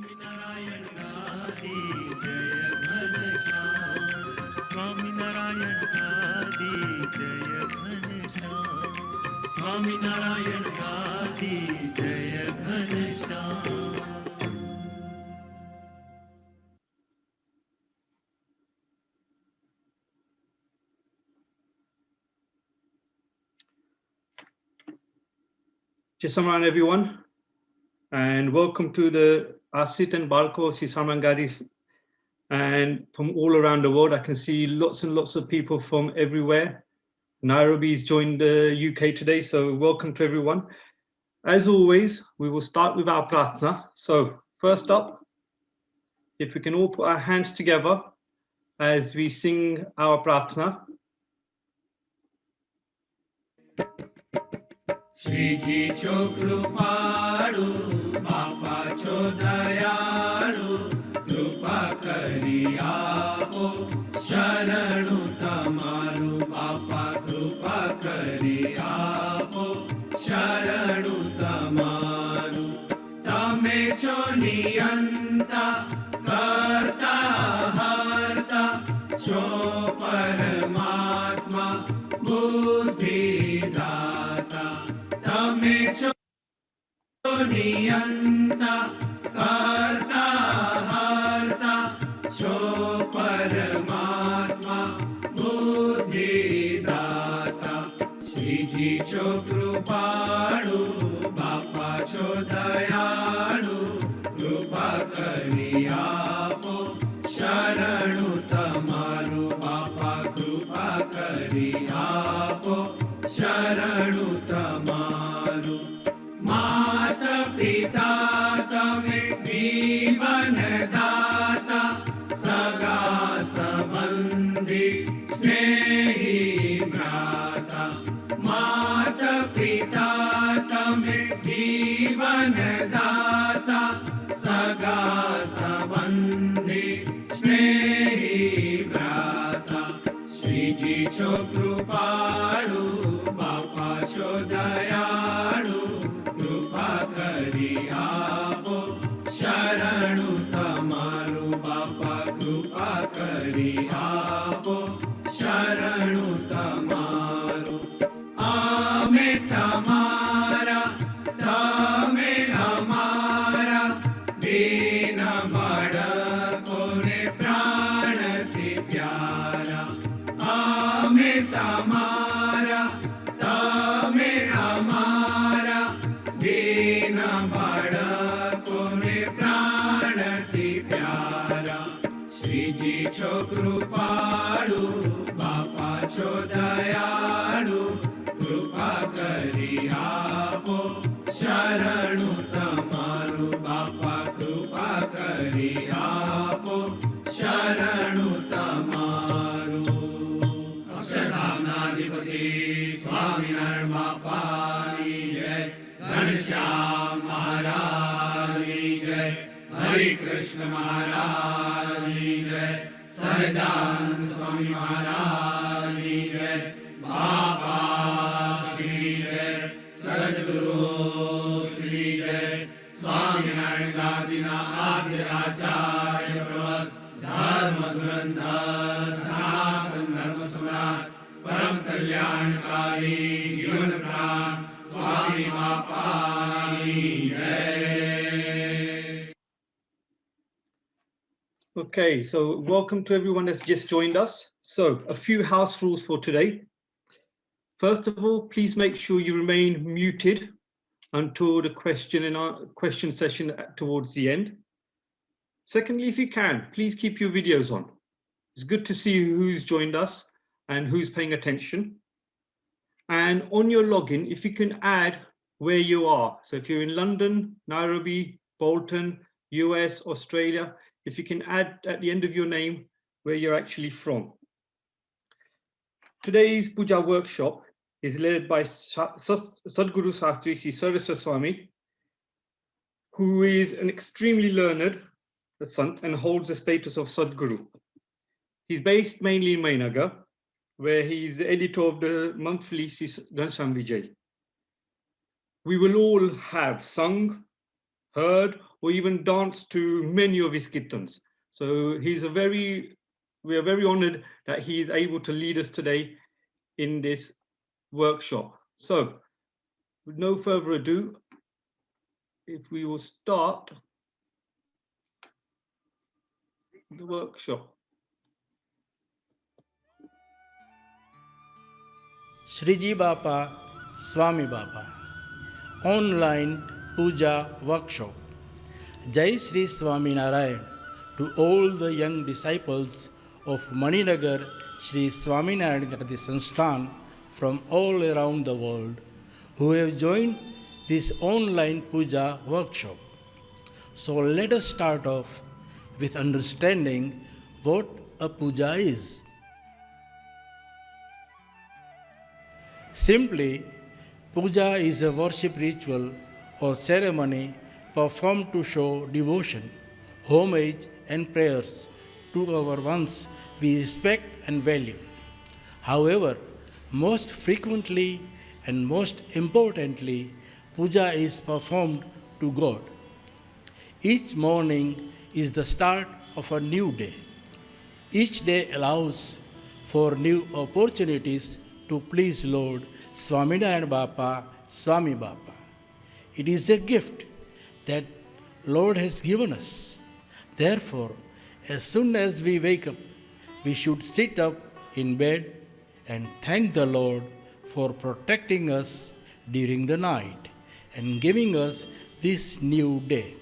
Swami Narayan Gadi Jaya Ghanshyam Swami Narayan Gadi Jaya Ghanshyam Swami Narayan Gadi Jaya Ghanshyam. Jai Samran, everyone, and welcome to the Asit and Barko Satsang Gadis, and from all around the world. I can see lots and lots of people from everywhere. Nairobi's joined the UK today, so welcome to everyone. As always, we will start with our prarthana. So first up, if we can all put our hands together as we sing our prarthana. Shiji cho krupalu, Bapa cho dayalu, Krupa kari aapo, Sharanu tamaru, Bapa krupa kari aapo, Sharanu tamaru. Tame cho niyanta, karta harta, cho paramatma, buddhi data. Tame cho niyanta, karta harta, cho paramatma, buddhi data. Shiji cho krupalu, Bapa cho dayalu, Krupa kari aapo, Sharanu tamaru, Bapa krupa kari aapo, Sharanu tamaru. Mata pita tame jeevan data, saga sabandhi snehi brata. Mata pita tame jeevan data, saga sabandhi snehi brata. Shiji cho krupalu, Bapa cho dayalu, Krupa kari aapo, Sharanu tamaru, Bapa krupa kari aapo, Sharanu tamaru. Ame tamara, tame amara, dina bada kone prana thi pyara. Ame tamara, tame amara, dina bada kone prana thi pyara. Shiji cho krupalu, Bapa cho dayalu, Krupa kari aapo, Sharanu tamaru, Bapa krupa kari aapo, Sharanu tamaru. Akshardhamnadipati Swami Narayan Bapa ki jai, Ghanshyam Maharaj ki jai, Hare Krishna Maharaj ki jai, Sahajan Swami Maharaj ki jai, Baba Shri jai, Sadguru Shri jai, Swami Narayan Gadina Adya Acharya Pravat, Dharma Dhurandha Sanatan Dharma Samrat, Param Kalyanakari Jeevan Pran, Swami Bapa ki jai. Okay, so welcome to everyone that's just joined us. So a few house rules for today. First of all, please make sure you remain muted until the question session towards the end. Secondly, if you can, please keep your videos on. It's good to see who's joined us and who's paying attention. And on your login, if you can add where you are. So if you're in London, Nairobi, Bolton, US, Australia, if you can add at the end of your name where you're actually from. Today's Puja workshop is led by Sadguru Sastri Sri Saraswati Swami, who is an extremely learned Sant and holds the status of Sadguru. He's based mainly in Mainagar, where he's the editor of the monthly Ghanshyam Vijay. We will all have sung, heard, or even danced to many of his kirtans. So we are very honored that he is able to lead us today in this workshop. So, with no further ado, if we will start the workshop. Shriji Bapa, Swami Bapa, online Pooja workshop. Jai Shri Swami Narayan to all the young disciples of Maninagar Shri Swami Narayan Ghadtar Satsang from all around the world who have joined this online Pooja workshop. So let us start off with understanding what a puja is. Simply, puja is a worship ritual or ceremony performed to show devotion, homage, and prayers to our ones we respect and value. However, most frequently and most importantly, puja is performed to God. Each morning is the start of a new day. Each day allows for new opportunities to please Lord Swaminarayan Bapa, Swami Bapa. It is a gift that Lord has given us. Therefore, as soon as we wake up, we should sit up in bed and thank the Lord for protecting us during the night and giving us this new day.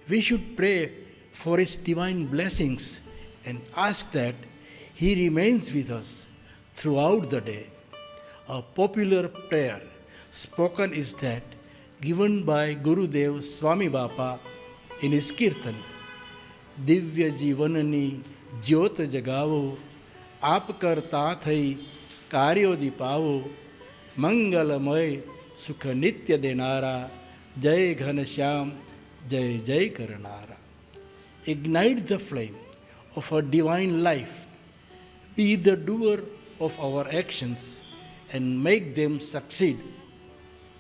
We should pray for His divine blessings and ask that He remains with us throughout the day. A popular prayer spoken is that given by Gurudev Swami Bapa in his Kirtan, Divya Jivanani Jyot Jagavo, Aap Karta Thai Karyo Dipavo, Mangalamay Sukha Nitya Denara, Jai Ghanashyam, Jai Jai Karanara. Ignite the flame of our divine life. Be the doer of our actions and make them succeed.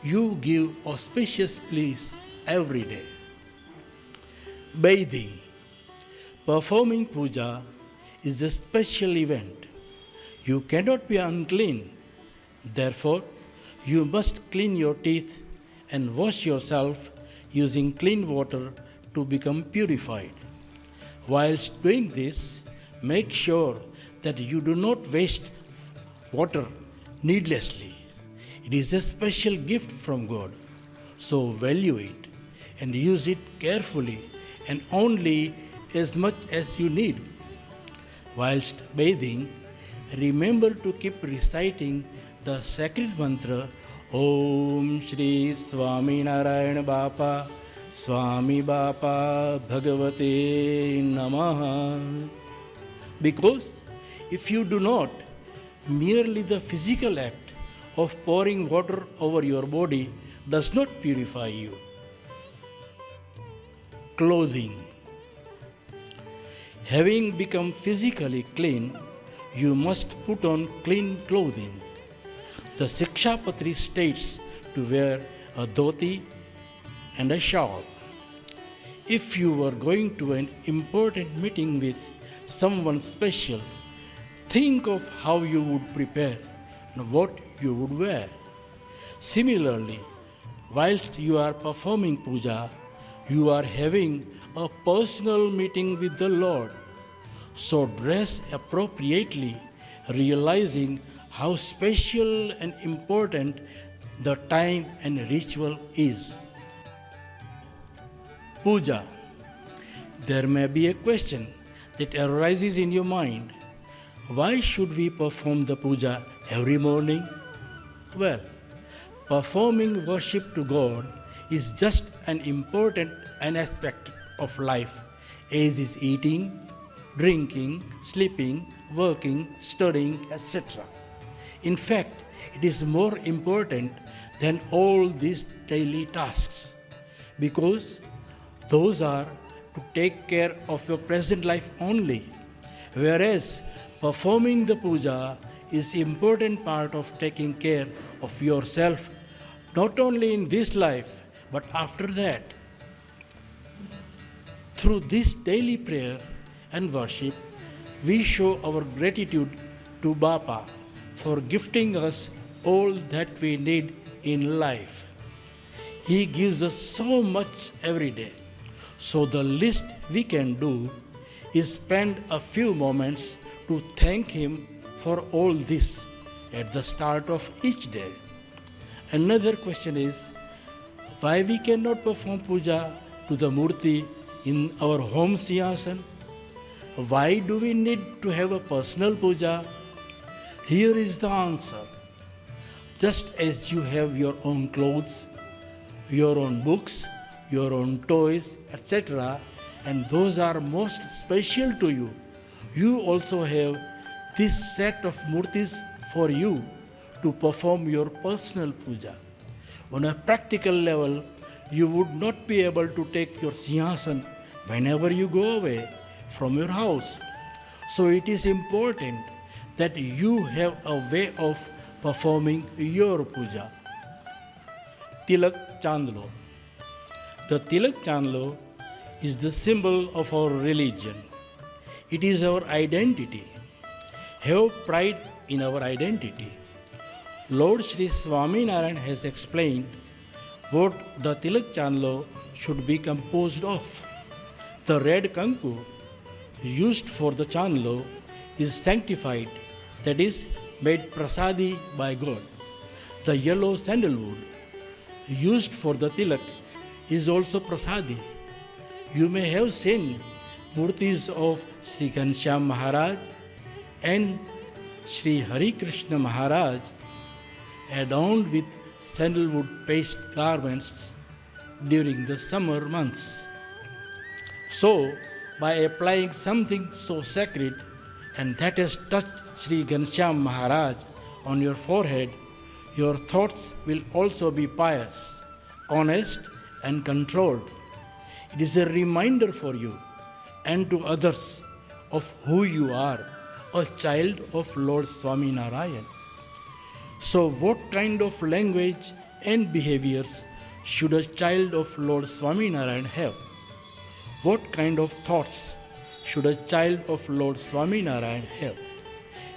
You give auspicious bliss every day. Bathing. Performing puja is a special event. You cannot be unclean. Therefore, you must clean your teeth and wash yourself using clean water to become purified. Whilst doing this, make sure that you do not waste water needlessly. It is a special gift from God, so value it and use it carefully and only as much as you need. Whilst bathing, remember to keep reciting the sacred mantra Om Shri Swami Narayan Bapa Swami Bapa Bhagavate Namaha. Because if you do not, merely the physical act of pouring water over your body does not purify you. Clothing. Having become physically clean, you must put on clean clothing. The Sikshapatri states to wear a dhoti and a shawl. If you were going to an important meeting with someone special, think of how you would prepare and what you would wear. Similarly, whilst you are performing puja, you are having a personal meeting with the Lord. So dress appropriately, realizing how special and important the time and ritual is. Puja. There may be a question that arises in your mind. Why should we perform the puja every morning? Well, performing worship to God is just an important aspect of life, as is eating, drinking, sleeping, working, studying, etc. In fact, it is more important than all these daily tasks, because those are to take care of your present life only, whereas performing the puja is important part of taking care of yourself, not only in this life, but after that. Through this daily prayer and worship, we show our gratitude to Bapa for gifting us all that we need in life. He gives us so much every day. So the least we can do is spend a few moments to thank Him for all this at the start of each day. Another question is why we cannot perform puja to the Murti in our home Singhasan? Why do we need to have a personal puja? Here is the answer. Just as you have your own clothes, your own books, your own toys, etc., and those are most special to you, you also have this set of murtis for you to perform your personal puja. On a practical level, you would not be able to take your singhasan whenever you go away from your house. So it is important that you have a way of performing your puja. Tilak Chandlo. The Tilak Chandlo is the symbol of our religion. It is our identity. Have pride in our identity. Lord Sri Swaminarayan has explained what the Tilak Chandlo should be composed of. The red kanku used for the Chandlo is sanctified, that is, made prasadi by God. The yellow sandalwood used for the tilak is also prasadi. You may have seen murtis of Sri Ghanshyam Maharaj and Sri Hari Krishna Maharaj adorned with sandalwood paste garments during the summer months. So, by applying something so sacred and that has touched Sri Ghanshyam Maharaj on your forehead, your thoughts will also be pious, honest, and controlled. It is a reminder for you and to others of who you are, a child of Lord Swaminarayan. So, what kind of language and behaviors should a child of Lord Swaminarayan have? What kind of thoughts should a child of Lord Swaminarayan have?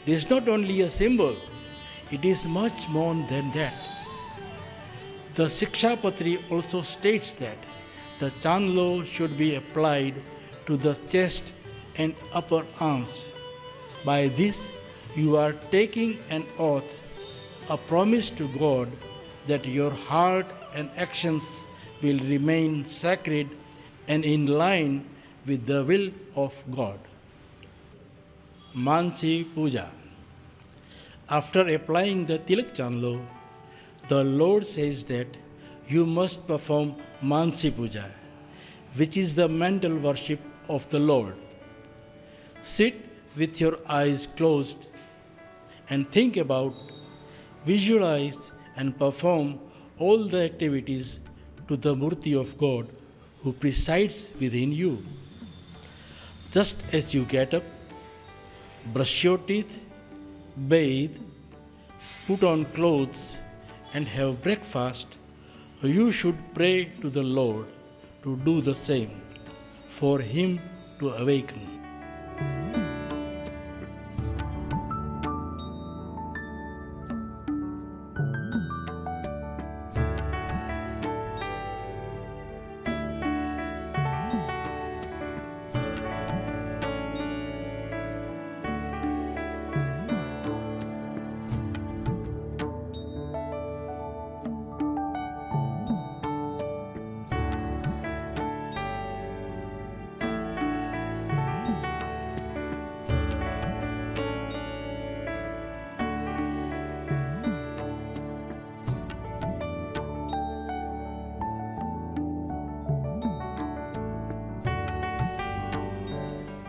It is not only a symbol, it is much more than that. The Sikshapatri also states that the Chandlo should be applied to the chest and upper arms. By this, you are taking an oath, a promise to God that your heart and actions will remain sacred and in line with the will of God. Mansi Puja. After applying the Tilak Chandlo, the Lord says that you must perform Mansi Puja, which is the mental worship of the Lord. Sit with your eyes closed and think about, visualize and perform all the activities to the Murti of God who presides within you. Just as you get up, brush your teeth, bathe, put on clothes, and have breakfast, you should pray to the Lord to do the same, for Him to awaken.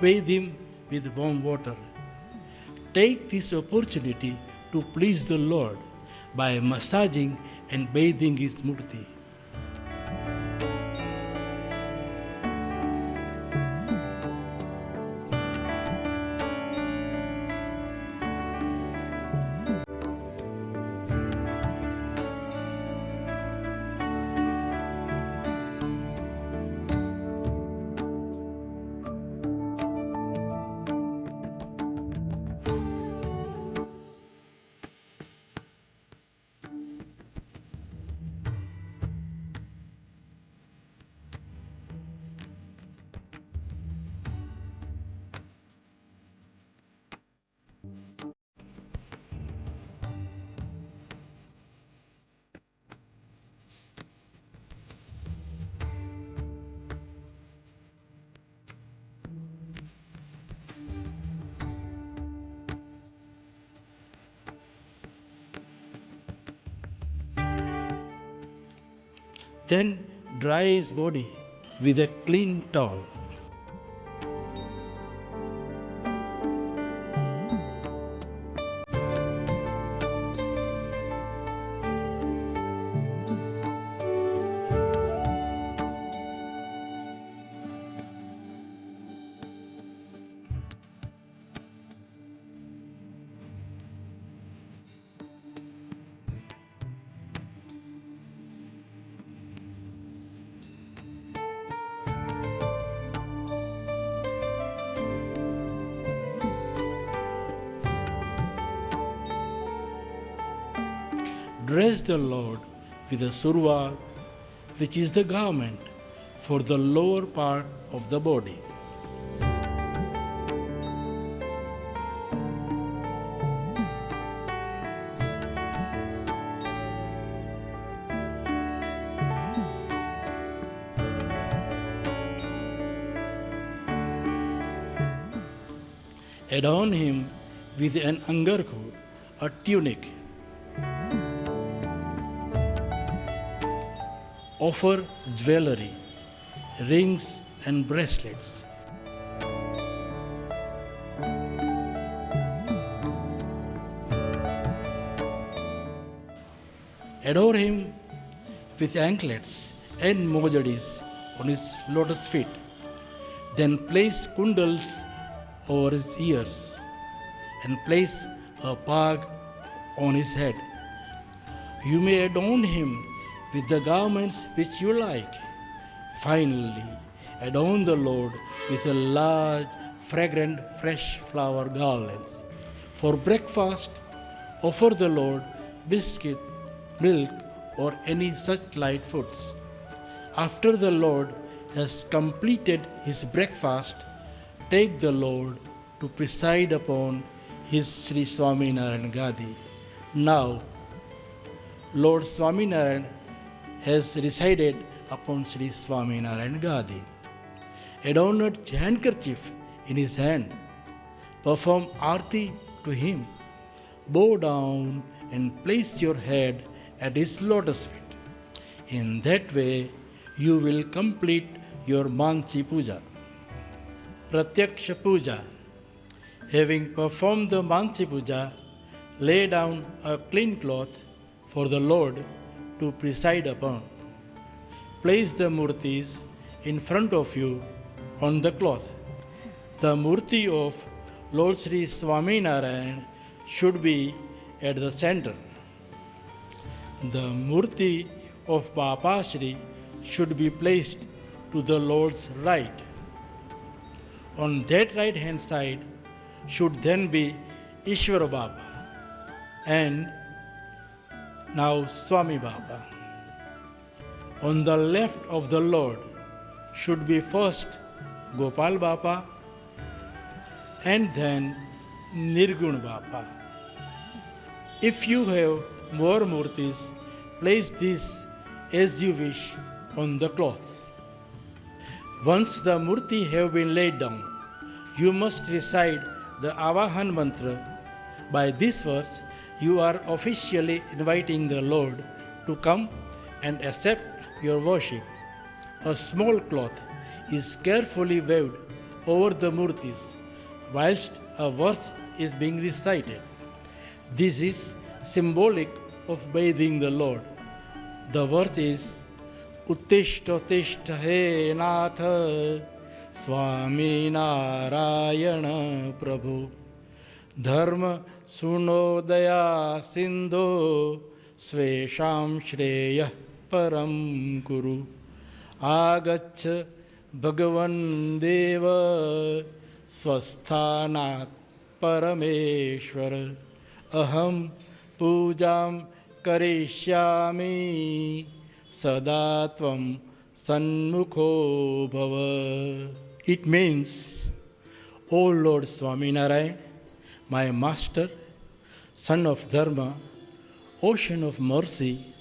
Bathe him with warm water. Take this opportunity to please the Lord by massaging and bathing his murti. Then dry his body with a clean towel. Dress the Lord with a surval, which is the garment for the lower part of the body. Adorn him with an angarku, a tunic. Offer jewelry, rings and bracelets. Adore him with anklets and mojadis on his lotus feet. Then place kundals over his ears and place a pag on his head. You may adorn him with the garments which you like. Finally, adorn the Lord with a large, fragrant, fresh flower garlands. For breakfast, offer the Lord biscuit, milk, or any such light foods. After the Lord has completed his breakfast, take the Lord to preside upon his Sri Swaminarayan Gadi. Now, Lord Swaminarayan has resided upon Sri Swaminarayan Gadi. Adorn a handkerchief in his hand. Perform arti to him. Bow down and place your head at his lotus feet. In that way, you will complete your Mansi Puja. Pratyaksha Puja. Having performed the Mansi Puja, lay down a clean cloth for the Lord to preside upon. Place the murtis in front of you on the cloth. The murti of Lord Sri Swaminarayan should be at the center. The murti of Bapa Shri should be placed to the Lord's right. On that right hand side should then be Ishwara Baba and now Swami Baba. On the left of the Lord should be first Gopal Baba and then Nirgun Baba. If you have more murtis, place these as you wish on the cloth. Once the murti have been laid down, you must recite the Avahan mantra. By this verse, you are officially inviting the Lord to come and accept your worship. A small cloth is carefully waved over the murtis whilst a verse is being recited. This is symbolic of bathing the Lord. The verse is Uttishta Uttishta He Natha Swami Narayana Prabhu Dharma Sunodaya Sindhu Svesham Shreya Param Kuru Agaccha Bhagavan Deva Swasthanat Parameshwara Aham Pujam Karishyami Sadatvam Sanmukho Bhava. It means, O Lord Swaminarayan, my Master, Son of Dharma, Ocean of Mercy,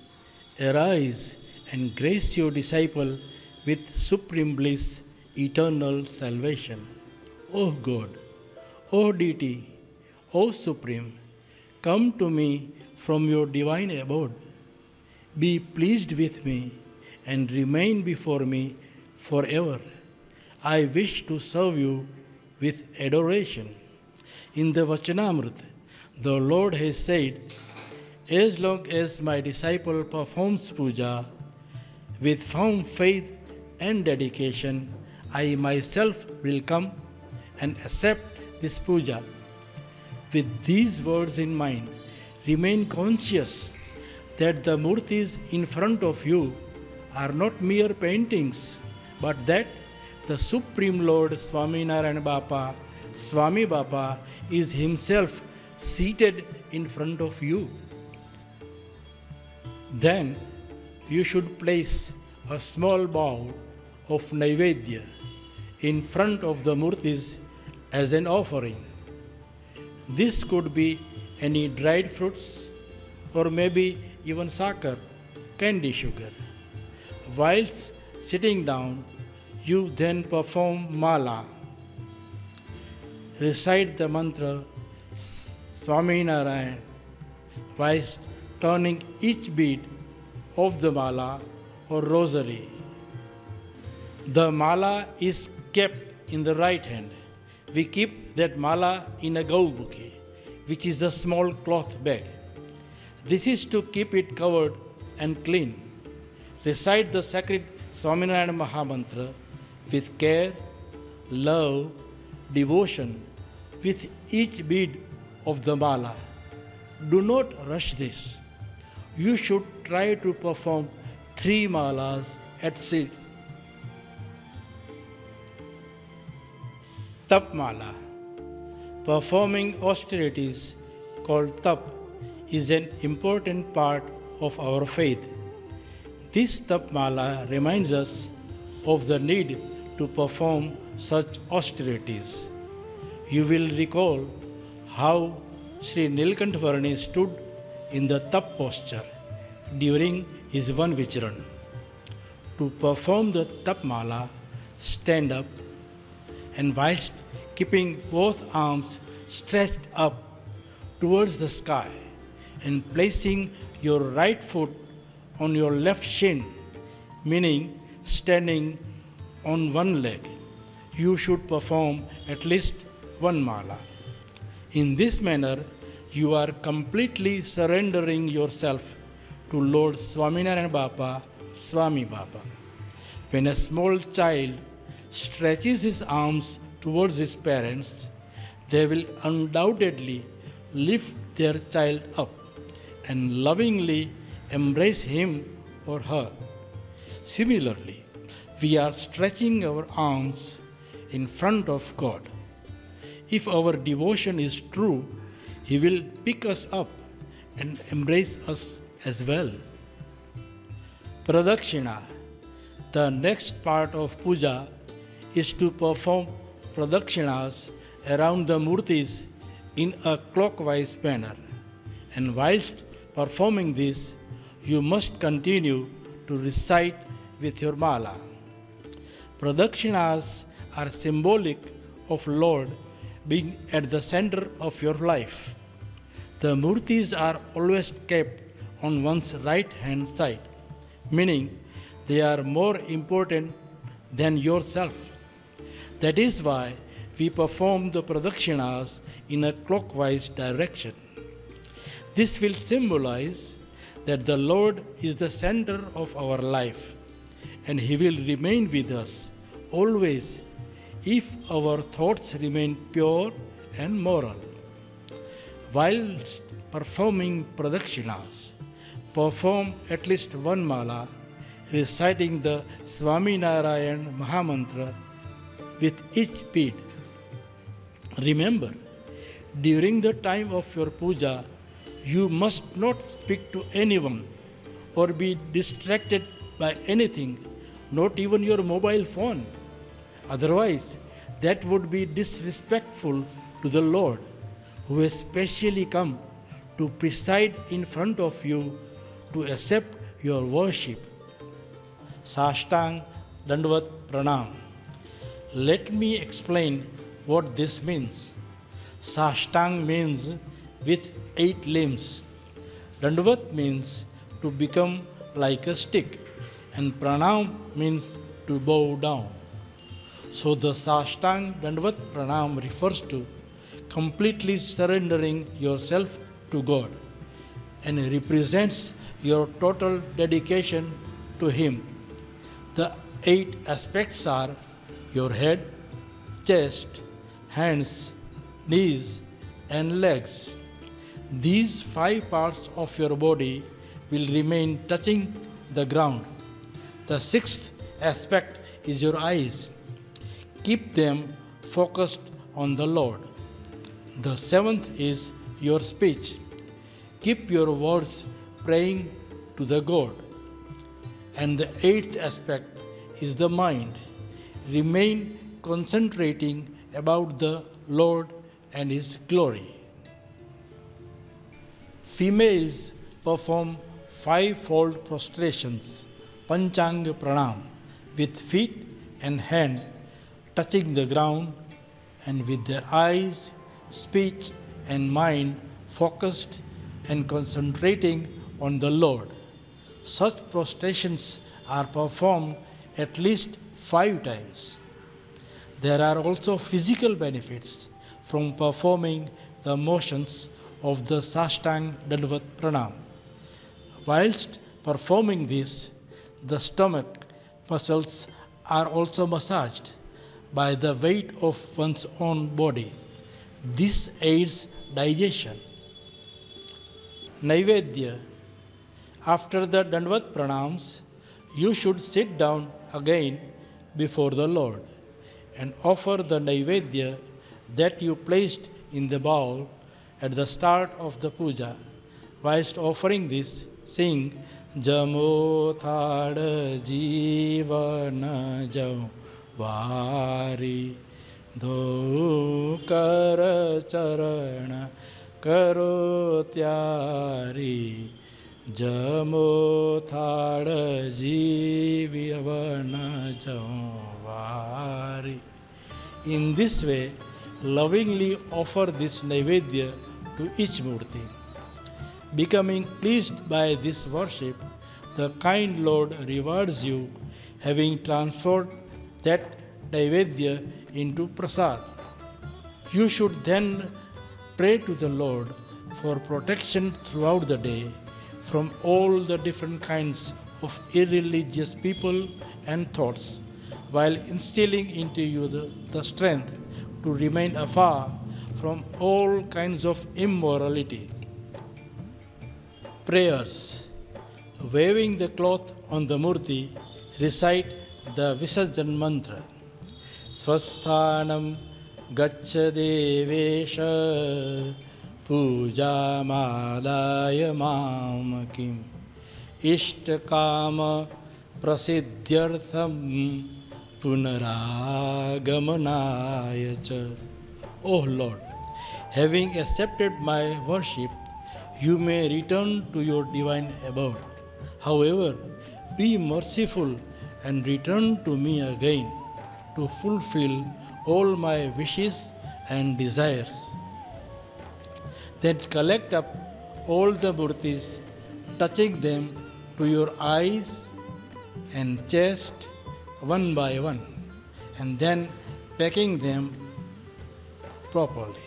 arise and grace your disciple with supreme bliss, eternal salvation. O God, O Deity, O Supreme, come to me from your divine abode. Be pleased with me and remain before me forever. I wish to serve you with adoration. In the Vachanamrita, the Lord has said, as long as my disciple performs puja with firm faith and dedication, I myself will come and accept this puja. With these words in mind, remain conscious that the murtis in front of you are not mere paintings, but that the Supreme Lord Swaminarayan Bapa, Swami Bapa, is himself seated in front of you. Then you should place a small bowl of Naivedya in front of the murtis as an offering. This could be any dried fruits or maybe even sakar, candy sugar. Whilst sitting down, you then perform mala. Recite the mantra Swaminarayan whilst turning each bead of the mala or rosary. The mala is kept in the right hand. We keep that mala in a gaubuki, which is a small cloth bag. This is to keep it covered and clean. Recite the sacred Swaminarayan Mahamantra with care, love, devotion with each bead of the mala. Do not rush this. You should try to perform 3 malas at sea. Tap mala. Performing austerities called tap is an important part of our faith. This tap mala reminds us of the need to perform such austerities. You will recall how Sri Nilkanthvarani stood in the tap posture during his Van Vicharan. To perform the tap mala, stand up and whilst keeping both arms stretched up towards the sky and placing your right foot on your left shin, meaning standing on one leg, you should perform at least 1 mala. In this manner, you are completely surrendering yourself to Lord Swaminarayan Bapa, Swami Bapa. When a small child stretches his arms towards his parents, they will undoubtedly lift their child up and lovingly embrace him or her. Similarly, we are stretching our arms in front of God. If our devotion is true, He will pick us up and embrace us as well. Pradakshina. The next part of puja is to perform pradakshinas around the murtis in a clockwise manner. And whilst performing this, you must continue to recite with your mala. Pradakshinas are symbolic of Lord being at the center of your life. The murtis are always kept on one's right hand side, meaning they are more important than yourself. That is why we perform the pradakshinas in a clockwise direction. This will symbolize that the Lord is the center of our life and He will remain with us always if our thoughts remain pure and moral. Whilst performing pradakshinas, perform at least 1 mala, reciting the Swaminarayan Mahamantra with each bead. Remember, during the time of your puja, you must not speak to anyone or be distracted by anything, not even your mobile phone. Otherwise, that would be disrespectful to the Lord, who has specially come to preside in front of you to accept your worship. Sashtang Dandavat Pranam. Let me explain what this means. Sashtang means with 8 limbs. Dandavat means to become like a stick, and pranam means to bow down. So the Sashtang Dandvat Pranam refers to completely surrendering yourself to God and represents your total dedication to Him. The 8 aspects are your head, chest, hands, knees, and legs. These 5 parts of your body will remain touching the ground. The 6th aspect is your eyes. Keep them focused on the Lord. The 7th is your speech. Keep your words praying to the God. And the 8th aspect is the mind. Remain concentrating about the Lord and His glory. Females perform 5-fold prostrations, Panchang Pranam, with feet and hand touching the ground and with their eyes, speech, and mind focused and concentrating on the Lord. Such prostrations are performed at least 5 times. There are also physical benefits from performing the motions of the Sashtang Dandvat Pranam. Whilst performing this, the stomach muscles are also massaged by the weight of one's own body. This aids digestion. Naivedya. After the Dandvat Pranams, you should sit down again before the Lord and offer the Naivedya that you placed in the bowl at the start of the puja. Whilst offering this, sing Jamo Thad Jeevan Vari Do Kar Charana Karo Tyari Jamo Thad Jeevan Vari. In this way, lovingly offer this Naivedya to each Murti. Becoming pleased by this worship, the kind Lord rewards you, having transferred that Naivedya into prasad. You should then pray to the Lord for protection throughout the day from all the different kinds of irreligious people and thoughts, while instilling into you the strength to remain afar from all kinds of immorality. Prayers. Waving the cloth on the murti, recite the Visarjan mantra. Swasthanam gaccha devesha puja madaya mamakim ishtakama prasiddhyartham punaragamanaya cha. O Lord, having accepted my worship, you may return to your divine abode. However, be merciful and return to me again to fulfill all my wishes and desires. Then collect up all the murtis, touching them to your eyes and chest one by one, and then packing them properly.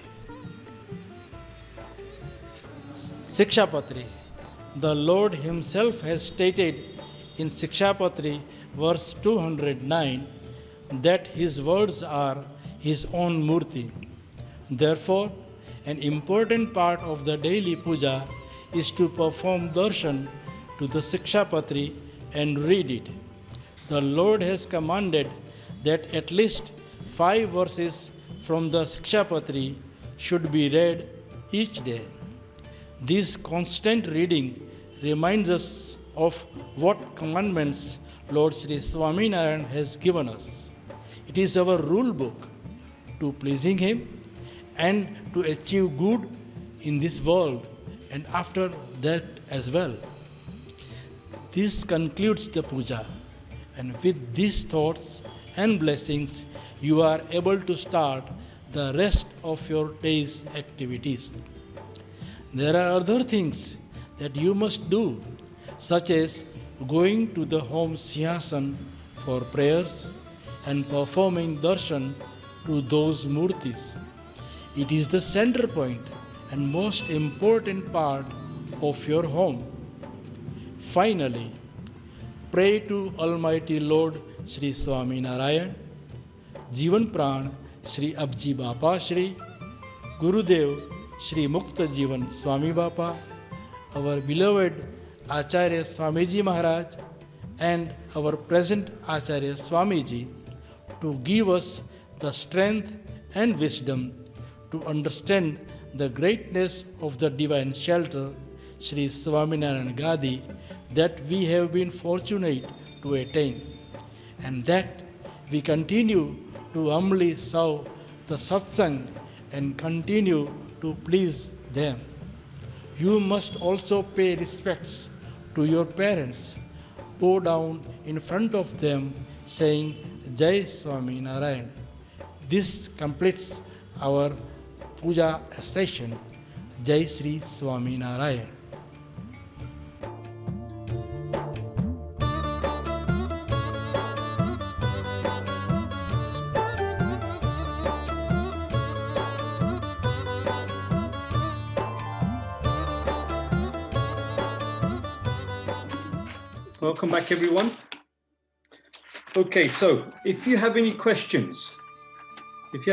Sikshapatri. The Lord Himself has stated in Sikshapatri verse 209 that His words are His own murti. Therefore, an important part of the daily puja is to perform darshan to the Sikshapatri and read it. The Lord has commanded that at least 5 verses from the Sikshapatri should be read each day. This constant reading reminds us of what commandments Lord Sri Swaminarayan has given us. It is our rule book to pleasing Him and to achieve good in this world and after that as well. This concludes the puja, and with these thoughts and blessings, you are able to start the rest of your day's activities. There are other things that you must do, such as going to the home Singhasan for prayers and performing darshan to those murtis. It is the center point and most important part of your home. Finally, pray to Almighty Lord Sri Swami Narayan, Jeevan Pran Sri Abji Bapa Shri, Gurudev Sri Mukta Jeevan Swami Bapa, our beloved Acharya Swamiji Maharaj, and our present Acharya Swamiji to give us the strength and wisdom to understand the greatness of the divine shelter, Sri Swaminarayan Gadi, that we have been fortunate to attain, and that we continue to humbly serve the satsang and continue to please them. You must also pay respects to your parents. Bow down in front of them saying Jai Swami Narayan. This completes our puja session. Jai Sri Swami Narayan. Welcome back, everyone. Okay, so if you have any questions, at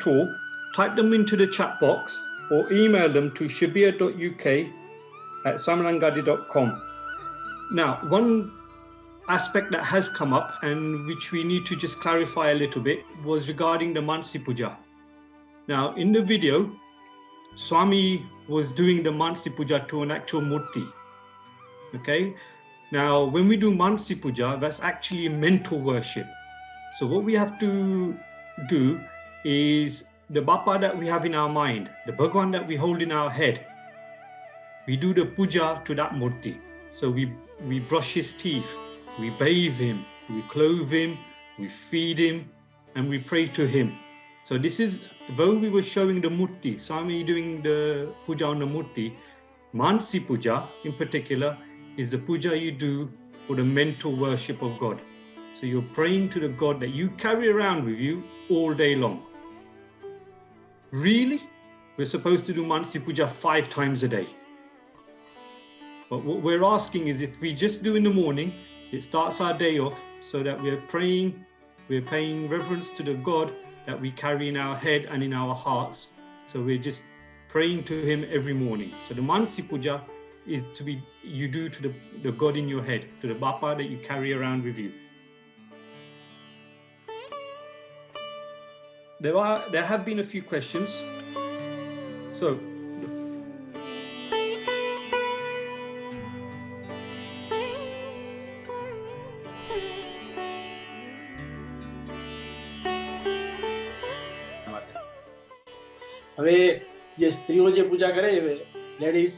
all, type them into the chat box or email them to shabir.uk@swaminarayangadi.com. Now, one aspect that has come up and which we need to just clarify a little bit was regarding the Mansi Puja. Now, in the video, Swami was doing the Mansi Puja to an actual murti. Okay. Now, when we do Mansi Puja, that's actually mental worship. So what we have to do is the Bapa that we have in our mind, the Bhagwan that we hold in our head, we do the puja to that murti. So we brush his teeth, we bathe him, we clothe him, we feed him, and we pray to him. So this is, though we were showing the murti, Swami doing the puja on the murti, Mansi Puja in particular is the puja you do for the mental worship of God. So you're praying to the God that you carry around with you all day long. Really? We're supposed to do Mansi Puja 5 times a day. But what we're asking is if we just do in the morning, it starts our day off so that we're praying, we're paying reverence to the God that we carry in our head and in our hearts. So we're just praying to him every morning. So the Mansi Puja is to be, you do to the God in your head, to the Bapa that you carry around with you. There have been a few questions. So, હવે જે સ્ત્રીઓ જે પૂજા કરે ladies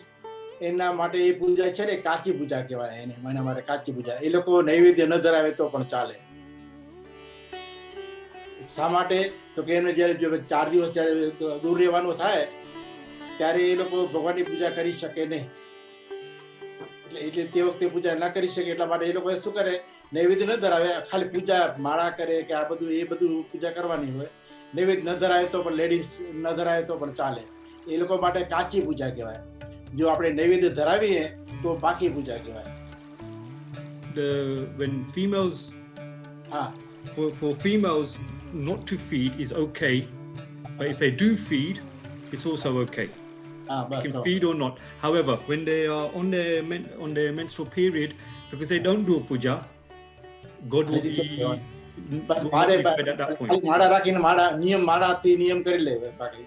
એના માટે એ પૂજા છે ને કાચી પૂજા કહેવાય એને, એના માટે કાચી પૂજા. એ લોકો નૈવેદ્ય ન ધરાવે તો પણ ચાલે. શા માટે? તો કે એમને જ્યારે 4 દિવસ જ્યારે દૂર રહેવાનું થાય ત્યારે એ લોકો ભગવાનની પૂજા કરી શકે નહીં. એટલે તે વખતે પૂજા ના કરી શકે એટલા માટે એ લોકો શું કરે, નૈવેદ્ય ન ધરાવે, ખાલી પૂજા માળા કરે કે આ બધું એ બધું પૂજા કરવાની હોય. નૈવેદ્ય ન ધરાવે તો પણ લેડીઝ ન ધરાવે તો પણ ચાલે. એ લોકો માટે કાચી પૂજા કહેવાય. જો આપણે નૈવેદ્ય ધરાવીએ તો બાકી પૂજા કહેવાય. When females, for females not to feed is okay, but if they do feed, it's also okay. You can feed or not. However, when they are on their menstrual period, because they don't do a puja, God will be bus will મારે not be fed at that point. માળા રાખીને માળાથી નિયમ કરી લે. બાકી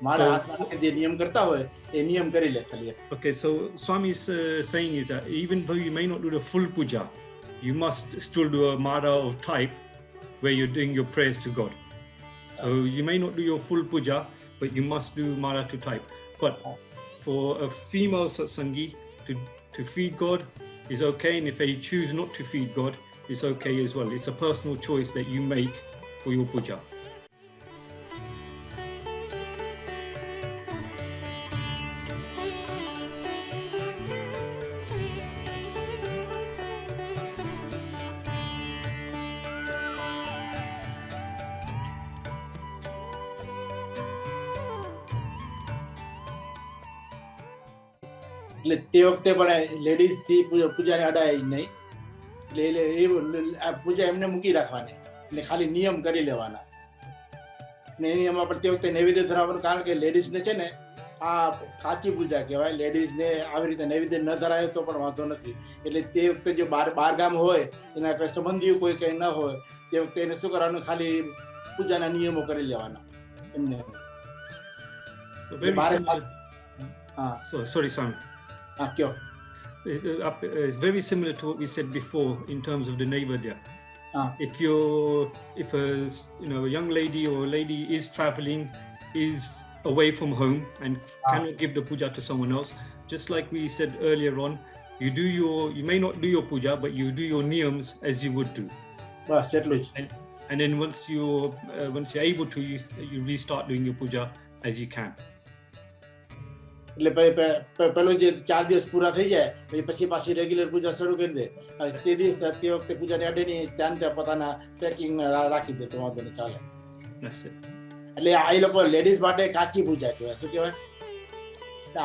માળા હાથમાં રાખીને જે નિયમ કરતા હોય એ નિયમ કરી લે ખાલી. Okay, so Swami is saying is that even though you may not do the full puja, you must still do a mara of type where you're doing your prayers to God. So you may not do your full puja, but you must do mara to type. But for a female satsangi to feed God is okay, and if they choose not to feed God, it's okay as well. It's a personal choice that you make for your puja. એટલે તે વખતે પણ ladies થી પૂજાને અડાય જ નહીં. એટલે એ પૂજા એમને મૂકી રાખવાની ને ખાલી નિયમ કરી લેવાના. ને એમાં પણ તે વખતે નૈવેદ્ય ધરાવવાનું, કારણ કે લેડીઝ ને છે ને આ કાચી પૂજા કહેવાય. લેડીઝ ને આવી રીતે નૈવેદ્ય ન ધરાવે તો પણ વાંધો નથી. એટલે તે વખતે જો બહારગામ હોય, એના કઈ સંબંધીઓ કોઈ કઈ ન હોય, તે વખતે એને શું કરવાનું, ખાલી પૂજાના નિયમો કરી લેવાના એમને. So very similar. Sorry, Sam. કયો. It's very similar to what we said before in terms of the Naivedya. If a young lady or a lady is traveling, is away from home and cannot give the puja to someone else, just like we said earlier on, you may not do your puja, but you do your niyams as you would do. And then once you're able to, you restart doing your puja as you can. એટલે પેલો જે 4 દિવસ પૂરા થઈ જાય પછી પાછી regular પૂજા શરૂ કરી દે. તે દિવસ તે વખતે પૂજાને અડે નહીં, ત્યાં પોતાના પેકિંગ રાખી દે તો વાંધો નહીં, ચાલે. એટલે આ લોકો લેડીઝ માટે કાચી પૂજા કહેવાય. શું કહેવાય?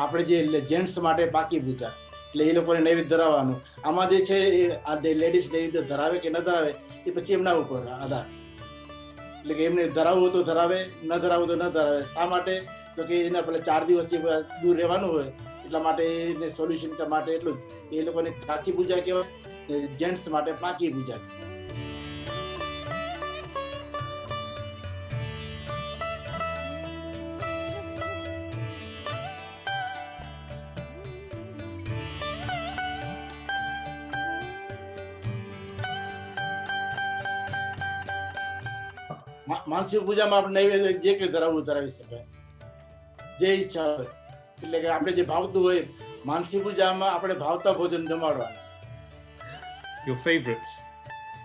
આપણે જે જેન્ટ્સ માટે પાકી પૂજા. એટલે એ લોકોને નૈવેદ્ય ધરાવવાનું. આમાં જે છે આ લેડીઝ નૈવેદ્ય ધરાવે કે ન ધરાવે એ પછી એમના ઉપર આધાર. એટલે કે એમને ધરાવવું તો ધરાવે, ન ધરાવવું તો ન ધરાવે. શા માટે? તો કે એના પેલા 4 દિવસ જે દૂર રહેવાનું હોય એટલા માટે એને સોલ્યુશન માટે એટલું જ. એ લોકોને કાચી પૂજા કહેવાય, જેન્ટ્સ માટે પાકી પૂજા. માનસિક પૂજામાં આપણે નૈવેદ્ય જે કંઈ ધરાવવું ધરાવી શકાય, જે ઈચ્છા હોય. એટલે કે આપણે જે ભાવતું હોય, માનસિક પૂજામાં આપણે ભાવતા ભોજન જમાડવાના. Your favorites.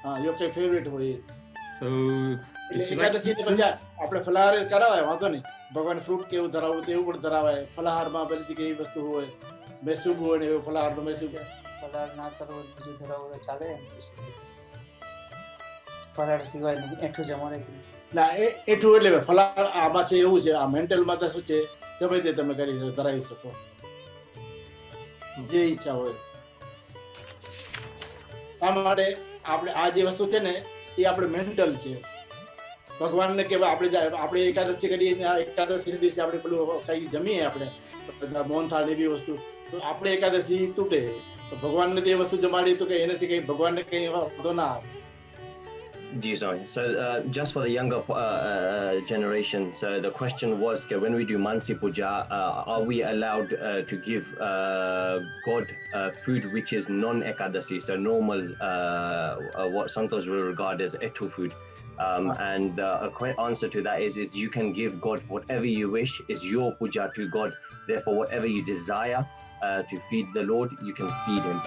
your favorite હોય. So એટલે એકાદશી પછી આપણે ફલાહાર કરાવાય, વાંધો નહીં. ભગવાન ફ્રૂટ કેવું ધરાવવું તેવું પણ ધરાવાય. ફલાહારમાં પેલી કેવી વસ્તુ હોય, મેસૂબ હોય ને એવું ફલાહાર મેસૂબ. ફલાહાર ના કરવો બીજું ધરાવવું તો ચાલે એમ. ફલાહાર સિવાય એઠું જમાડે ના, એઠું એટલે ફલાહાર આમાં છે એવું છે. આ મેન્ટલમાં તો શું છે, ગમે તે તમે કરી ધરાવી શકો, જે ઈચ્છા હોય. આ માટે આપણે આ જે વસ્તુ છે ને એ આપણે મેન્ટલ છે. ભગવાનને કે આપણે એકાદશી કરીએ, એકાદશી દિવસે આપણે પેલું કઈ જમીએ, આપણે મોહનથાળ એવી વસ્તુ, તો આપણે એકાદશી તૂટે. તો ભગવાનને તે વસ્તુ જમાડી તો કે એનાથી કઈ ભગવાનને કઈ વાંધો ના આવે. Sorry. So just for the younger generation, so the question was, when we do Mansi Puja, are we allowed to give God food which is non-Ekadasi, so normal, what Santos will regard as Etu food? And a quick answer to that is you can give God whatever you wish, is your puja to God. Therefore, whatever you desire to feed the Lord, you can feed Him.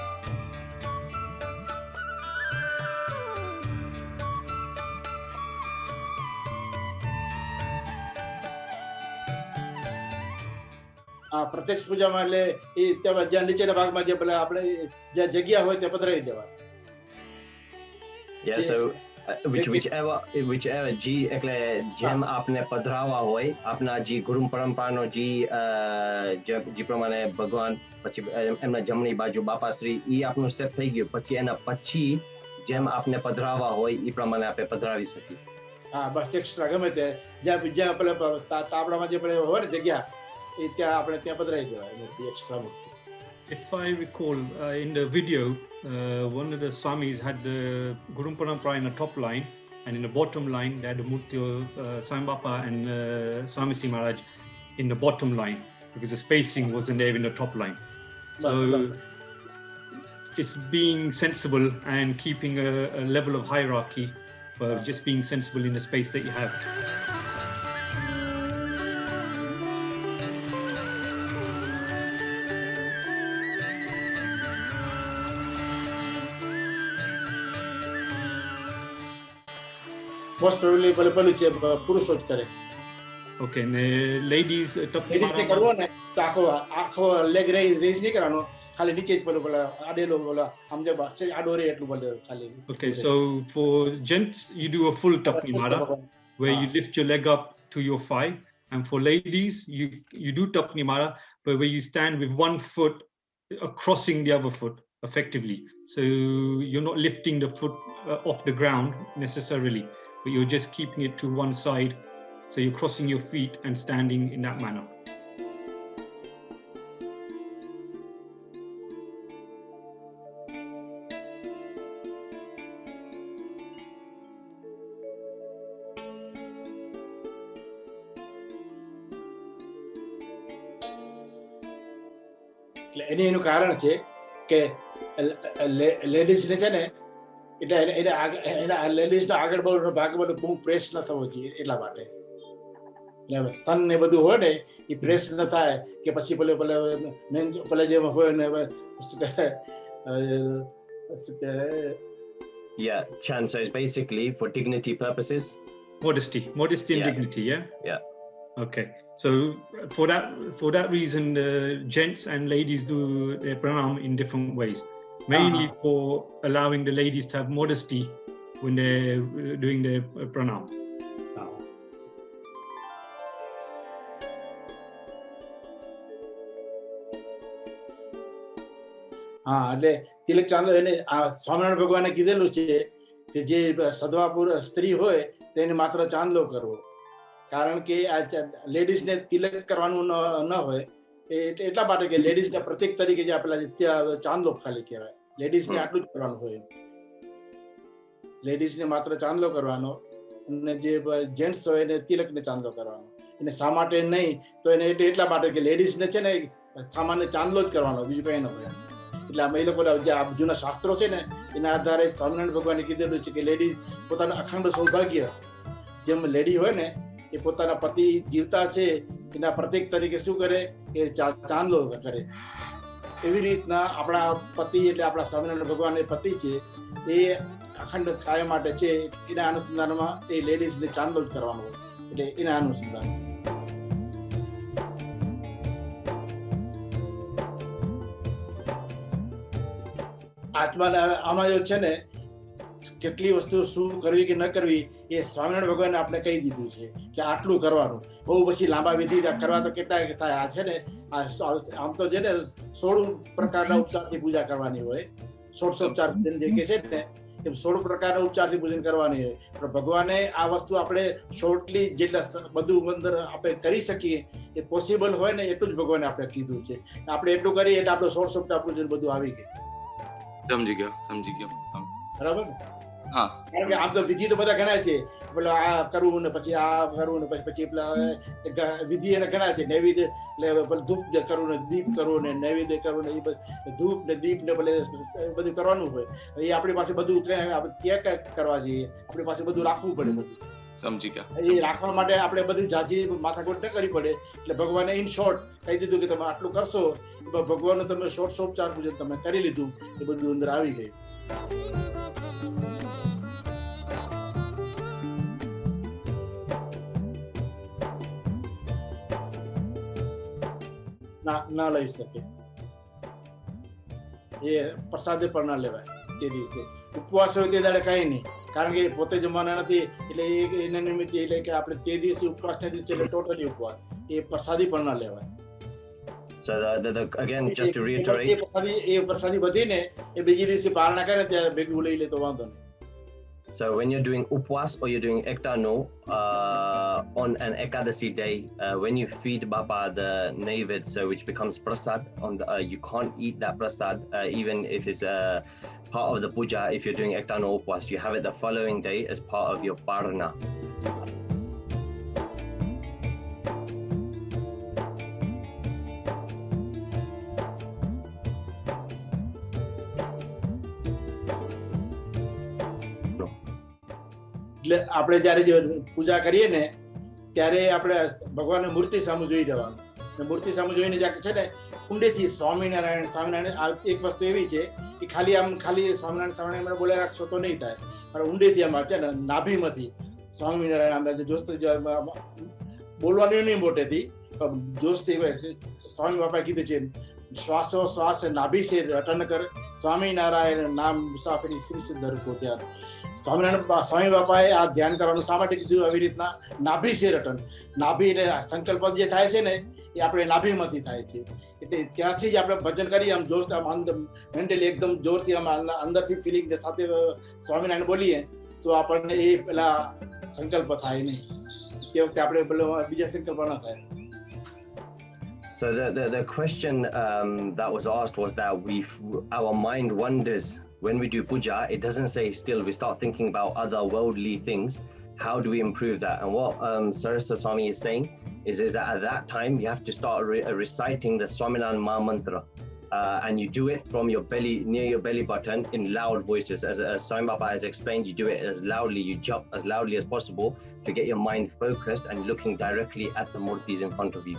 પ્રત્યક્ષ પૂજામાં એટલે એ જ્યાં નીચેના ભાગમાં જે પેલા આપણે જ્યાં જગ્યા હોય ત્યાં પધરાવી દેવા. Yeah, so whichever જી એટલે જેમ આપને પધરાવા હોય, આપના જી ગુરુ પરંપરાનો જી પ્રમાણે ભગવાન, પછી એમના જમણી બાજુ બાપાશ્રી, ઈ આપનું સ્ટેપ થઈ ગયું. પછી એના પછી જેમ આપને પધરાવા હોય એ પ્રમાણે આપણે પધરાવી શકીએ. બસ એક્સ્ટ્રા ગમે તે જ્યાં પેલા તાપડામાં જે હોય ને જગ્યા, if I recall, in the video, one of the Swamis had the Guru Parampara in the top line, and in the bottom line they had the Murti of Swami Bapa and Swami Si Maharaj in the bottom line, because the spacing wasn't there in the top line. So it's being sensible and keeping a level of hierarchy, but just being sensible in the space that you have. Most probably પેલું છે પુરુષો જ કરે. Okay, ને ladies ટપની કરવો ને તો આખો લેગ રેઝ નહીં કરવાનો, ખાલી નીચે જ પેલા આડેલો આમ જે આડો રે એટલું બોલે ખાલી. Okay, so for gents you do a full tapni mara where you lift your leg up to your thigh, and for ladies you do tapni mara but where you stand with one foot crossing the other foot effectively. So you're not lifting the foot off the ground necessarily, but you're just keeping it to one side. So you're crossing your feet and standing in that manner. એને એનું કારણ છે કે લેડીઝને છે ને એટલે એના લેડીઝનો આગળ ભાગ બધું બહુ પ્રેસ ન થવો જોઈએ એટલા માટે સ્તન ને બધું હોય ને એ પ્રેસ ન થાય કે પછી પેલા જે હોય ને Yeah, Chan, so it's basically for dignity purposes. Modesty and dignity, yeah? Yeah. Okay, so for that reason, gents and ladies do their pranam in different ways. Mainly for allowing the ladies to have modesty when they're doing their pranam. એટલે તિલક ચાંદલો એને સ્વામિનારાયણ ભગવાને કીધેલું છે કે જે સદવાપુર સ્ત્રી હોય તેને માત્ર ચાંદલો કરવો, કારણ કે આ લેડીઝને તિલક કરવાનું ન હોય એટલા માટે કે લેડીઝના પ્રતીક તરીકે જે આપેલા ચાંદલો ખાલી કહેવાય. લેડીઝને આટલું જ કરવાનું હોય, લેડીઝને માત્ર ચાંદલો કરવાનો અને જે જેન્ટ્સ હોય એને તિલકને ચાંદલો કરવાનો. એને શા માટે નહીં તો એને એટલા માટે કે લેડીઝને છે ને સામાન્ય ચાંદલો જ કરવાનો, બીજું કંઈ ન હોય. એટલે એ લોકો જે આ જૂના શાસ્ત્રો છે ને એના આધારે સ્વામિનારાયણ ભગવાને કીધેલું છે કે લેડીઝ પોતાનું અખંડ સૌભાગ્ય, જેમ લેડી હોય ને એ પોતાના પતિ જીવતા છે એના પ્રતીક તરીકે શું કરે કે ચાંદલો કરે, એવી રીતના આપણા પતિ એટલે આપણા સ્વામિનારાયણ ભગવાન એ પતિ છે એ અખંડ કાયમ માટે છે. એના અનુસંધાનમાં એ લેડીઝને ચાંદલો જ કરવાનો હોય, એટલે એના અનુસંધાન. આત્માને આમાં જો છે ને કેટલી વસ્તુ શું કરવી કે ન કરવી એ સ્વામિનારાયણ ભગવાને આપણે કહી દીધું છે કે આટલું કરવાનું. બહુ પછી લાંબા વિધિ કરવા તો કેટલા થાય. આ છે ને આમ તો છે ને 16 પ્રકારના ઉપચારથી પૂજા કરવાની હોય, 16 પૂજન જે કે છે ને એમ 16 પ્રકારના ઉપચારથી પૂજન કરવાની હોય. પણ ભગવાને આ વસ્તુ આપણે શોર્ટલી જેટલા બધું અંદર આપણે કરી શકીએ એ પોસિબલ હોય ને એટલું જ ભગવાને આપણે કીધું છે. આપણે એટલું કરીએ એટલે આપણે 16 ઉપચાર પૂજન બધું આવી ગયું. સમજી ગયો. બરાબર ને? હા, કારણ કે આમ તો વિધિ તો બધા ઘણા છે, પેલા આ કરવું ને પછી આ કરવું ને પછી પેલા વિધિ એને ઘણા છે. નૈવેદ્ય એટલે ધૂપ કરવું ને દીપ કરવું ને નૈવેદ્ય કરવું ને એ ધૂપ ને દીપ ને બધું કરવાનું હોય. એ આપણી પાસે બધું ક્યાં કરવા જઈએ, આપણી પાસે બધું રાખવું પડે. બધું સમજી ગયા. એ રાખવા માટે આપણે બધું ઝાંસી માથાકૂટ ન કરવી પડે. એટલે ભગવાને ઇન શોર્ટ કહી દીધું કે તમે આટલું કરશો, ભગવાનનું તમે સોપચાર પૂજન તમે કરી લીધું, એ બધું અંદર આવી ગયું. ના લઈ શકે, એ પ્રસાદે પણ ના લેવાય તે દિવસે. ઉપવાસ હોય તે દાડે કઈ નહીં, કારણ કે પોતે જમવાના નથી એટલે એના નિમિત્તે એટલે કે આપણે તે દિવસે ઉપવાસ નથી એટલે ટોટલી ઉપવાસ, એ પ્રસાદી પણ ના લેવાય. So again, just to reiterate, એ પ્રસાદી વધીને એ બીજી દિવસે પારણા કરે ત્યારે ભેગું લઈ લે તો વાંધો નહીં. so when you're doing upwas or you're doing ektano on an ekadasi day, when you feed Baba the naivedya, which becomes prasad, you can't eat that prasad even if it's part of the puja. If you're doing ektano upwas, you have it the following day as part of your parna. એટલે આપણે જયારે પૂજા કરીએ ને ત્યારે આપણે ભગવાનની મૂર્તિ સામે જોઈ જવાનું. મૂર્તિ સામે જોઈને જ્યાં છે ને ઊંડેથી સ્વામિનારાયણ એક વસ્તુ એવી છે કે ખાલી સ્વામિનારાયણ બોલે રાખશો તો નહીં થાય, પણ ઊંડેથી આમાં છે ને નાભીમાંથી સ્વામિનારાયણ જોસ્ત બોલવાનું નહીં મોટેથી જોસ્તી સ્વામી બાપાએ કીધું છે શ્વાસોશ્વાસ નાભી સે રટન કર સ્વામિનારાયણ નામ મુસાફરી શ્રી સિદ્ધર को त्यार. સ્વામી બાપાએ આ ધ્યાન કરવાનું શા માટે કીધું આવી રીતના? નાભી છે રટન. નાભી એટલે સંકલ્પ જે થાય છે ને એ આપણે નાભીમાંથી થાય છે. એટલે ત્યાંથી જ આપણે ભજન કરીએ, આમ જોશ આમ મેન્ટલી એકદમ જોરથી આમ અંદરથી ફિલિંગ સાથે સ્વામિનારાયણ બોલીએ તો આપણને એ પેલા સંકલ્પ થાય નહીં. તે વખતે આપણે પેલો બીજા સંકલ્પ ન થાય. So the question that was asked was that our mind wanders when we do puja. It doesn't say still. We start thinking about other worldly things. How do we improve that? And what Saraswati Swami is saying is that at that time you have to start reciting the Swaminarayan Ma mantra, and you do it from your belly, near your belly button, in loud voices. As Swami Baba has explained, you do it as loudly. You jump as loudly as possible to get your mind focused and looking directly at the murtis in front of you.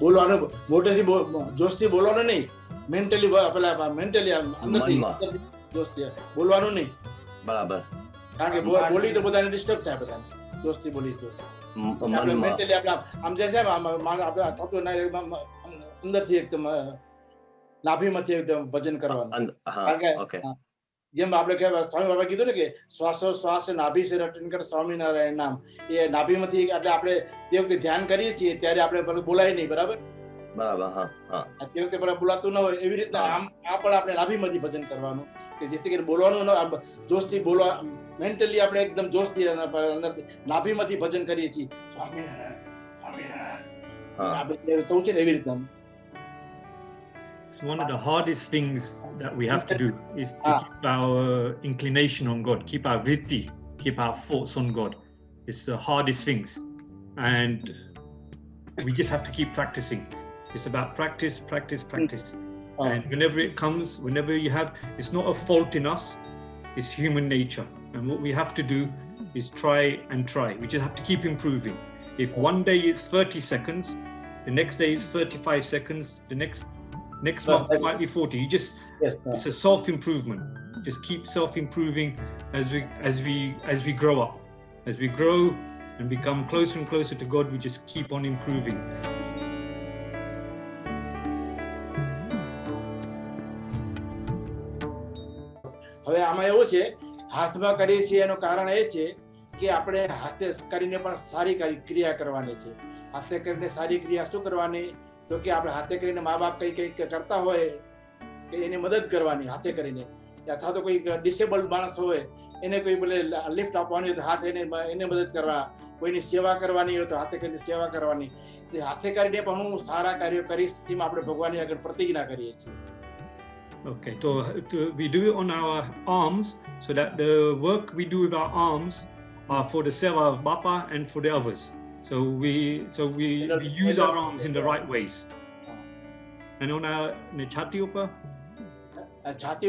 બોલવાનું મોટેથી જોશથી બોલવાનું નહીં, mentally પેલા mentally અંદરથી જોશથી બોલવાનું નહીં. બરાબર. કારણ કે બોલી તો બધાને ડિસ્ટર્બ થાય, બધાને જોશથી બોલી તો મેન્ટલી આપણે આમ જે છે આપણે થતું અંદરથી એકદમ નાભીમાંથી એકદમ ભજન કરવાનું. કારણ કે જેમ આપણે કહેવાય સ્વામી બાબા કીધું ને કે શ્વાસ નાભી છે રટન કર સ્વામિનારાયણ નામ. એ નાભીમાંથી એટલે આપણે તે વખતે ધ્યાન કરીએ છીએ ત્યારે આપણે બોલાય નહીં. બરાબર. તે વખતે બોલાતું ન હોય એવી રીતના આમ આ પણ આપણે નાભીમાંથી ભજન કરવાનું કે જેથી કરીને બોલવાનું ન, જોશથી બોલવા મેન્ટલી આપણે એકદમ જોશથી અંદરથી નાભીમાંથી ભજન કરીએ છીએ. સ્વામિનારાયણ સ્વામિનારાયણ આપણે કહું છે ને એવી રીતના. It's one of the hardest things that we have to do is to keep our inclination on God, keep our vritti, keep our thoughts on God. It's the hardest things, and we just have to keep practicing. It's about practice. And whenever it comes, whenever you have, it's not a fault in us, it's human nature. And what we have to do is try and try. We just have to keep improving. If one day it's 30 seconds, the next day it's 35 seconds, the next month it might be 40. You just it's a self-improvement. Just keep self-improving as we grow up. As we grow and become closer and closer to God, we just keep on improving. હવે આમાં એવું છે, હાથમાં કરીએ છીએ એનું કારણ એ છે કે આપણે હાથે કરીને પણ સારી ક્રિયા કરવાની છે. હાથે કરીને સારી ક્રિયા શું કરવાની? તો કે આપણે હાથે કરીને મા બાપ કઈ કરતા હોય કે એની મદદ કરવાની હાથે કરીને. અથવા તો કોઈ ડિસેબલ્ડ માણસ હોય એને કોઈ બોલે લિફ્ટ આપવાની હોય તો હાથે એને મદદ કરવા, કોઈની સેવા કરવાની હોય તો હાથે કરીને સેવા કરવાની. હાથે કરીને પણ હું સારા કાર્યો કરીશ એમ આપણે ભગવાનની આગળ પ્રતિજ્ઞા કરીએ છીએ. Okay, so we do it on our arms so that the work we do with our arms are for the seva of Bapa and for the others. So we use our arms in the right ways. And on our છાતી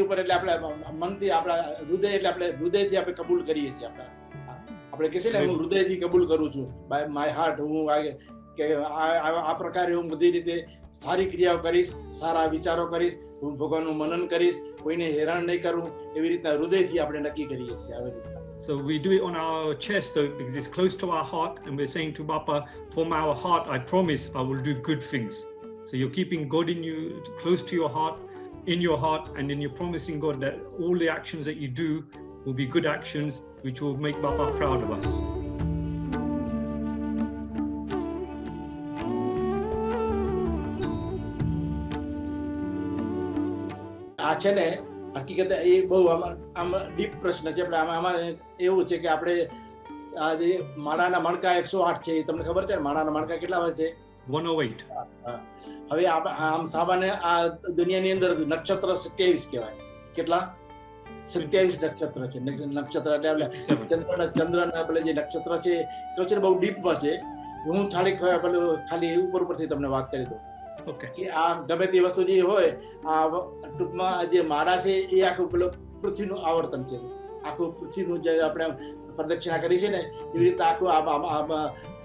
ઉપર એટલે આપણે મનથી આપણા હૃદય એટલે આપણે હૃદયથી આપણે કબૂલ કરીએ છીએ. આપણે કહે છે ને હું હૃદયથી કબૂલ કરું છું, બાય માય હાર્ટ. હું કે આ પ્રકારે હું બધી રીતે સારી ક્રિયાઓ કરીશ, સારા વિચારો કરીશ, હું ભગવાનનું મનન કરીશ, કોઈને હેરાન નહીં કરું, એવી રીતના હૃદયથી આપણે નક્કી કરીએ છીએ. આવી રીતના So we do it on our chest, so because it's close to our heart, and we're saying to Bapa, from our heart I promise I will do good things. So you're keeping God in you, close to your heart, in your heart, and then you're promising God that all the actions that you do will be good actions which will make Bapa proud of us. આ છે ને હકીકત એ બહુ આમ deep પ્રશ્ન છે. આપણે આમાં એવું છે કે આપણે આ જે માળાના મણકા 108 છે, તમને ખબર છે ને માળાના મણકા કેટલા હોય છે? 108. હવે આમ સામાન્ય આ દુનિયાની અંદર નક્ષત્ર 27 કહેવાય. કેટલા? 27 નક્ષત્ર છે. નક્ષત્ર એટલે ચંદ્રના આપણે જે નક્ષત્ર છે એ બહુ ડીપમાં છે. હું ખાલી ઉપરથી તમને વાત કરી દઉં. Okay. કે આ ગમે તે વસ્તુ જે હોય આ ટૂંકમાં જે માળા છે એ આખું પેલું પૃથ્વીનું આવર્તન છે. આખું પૃથ્વીનું જે આપણે પ્રદક્ષિણા કરી છે ને એવી રીતે આખું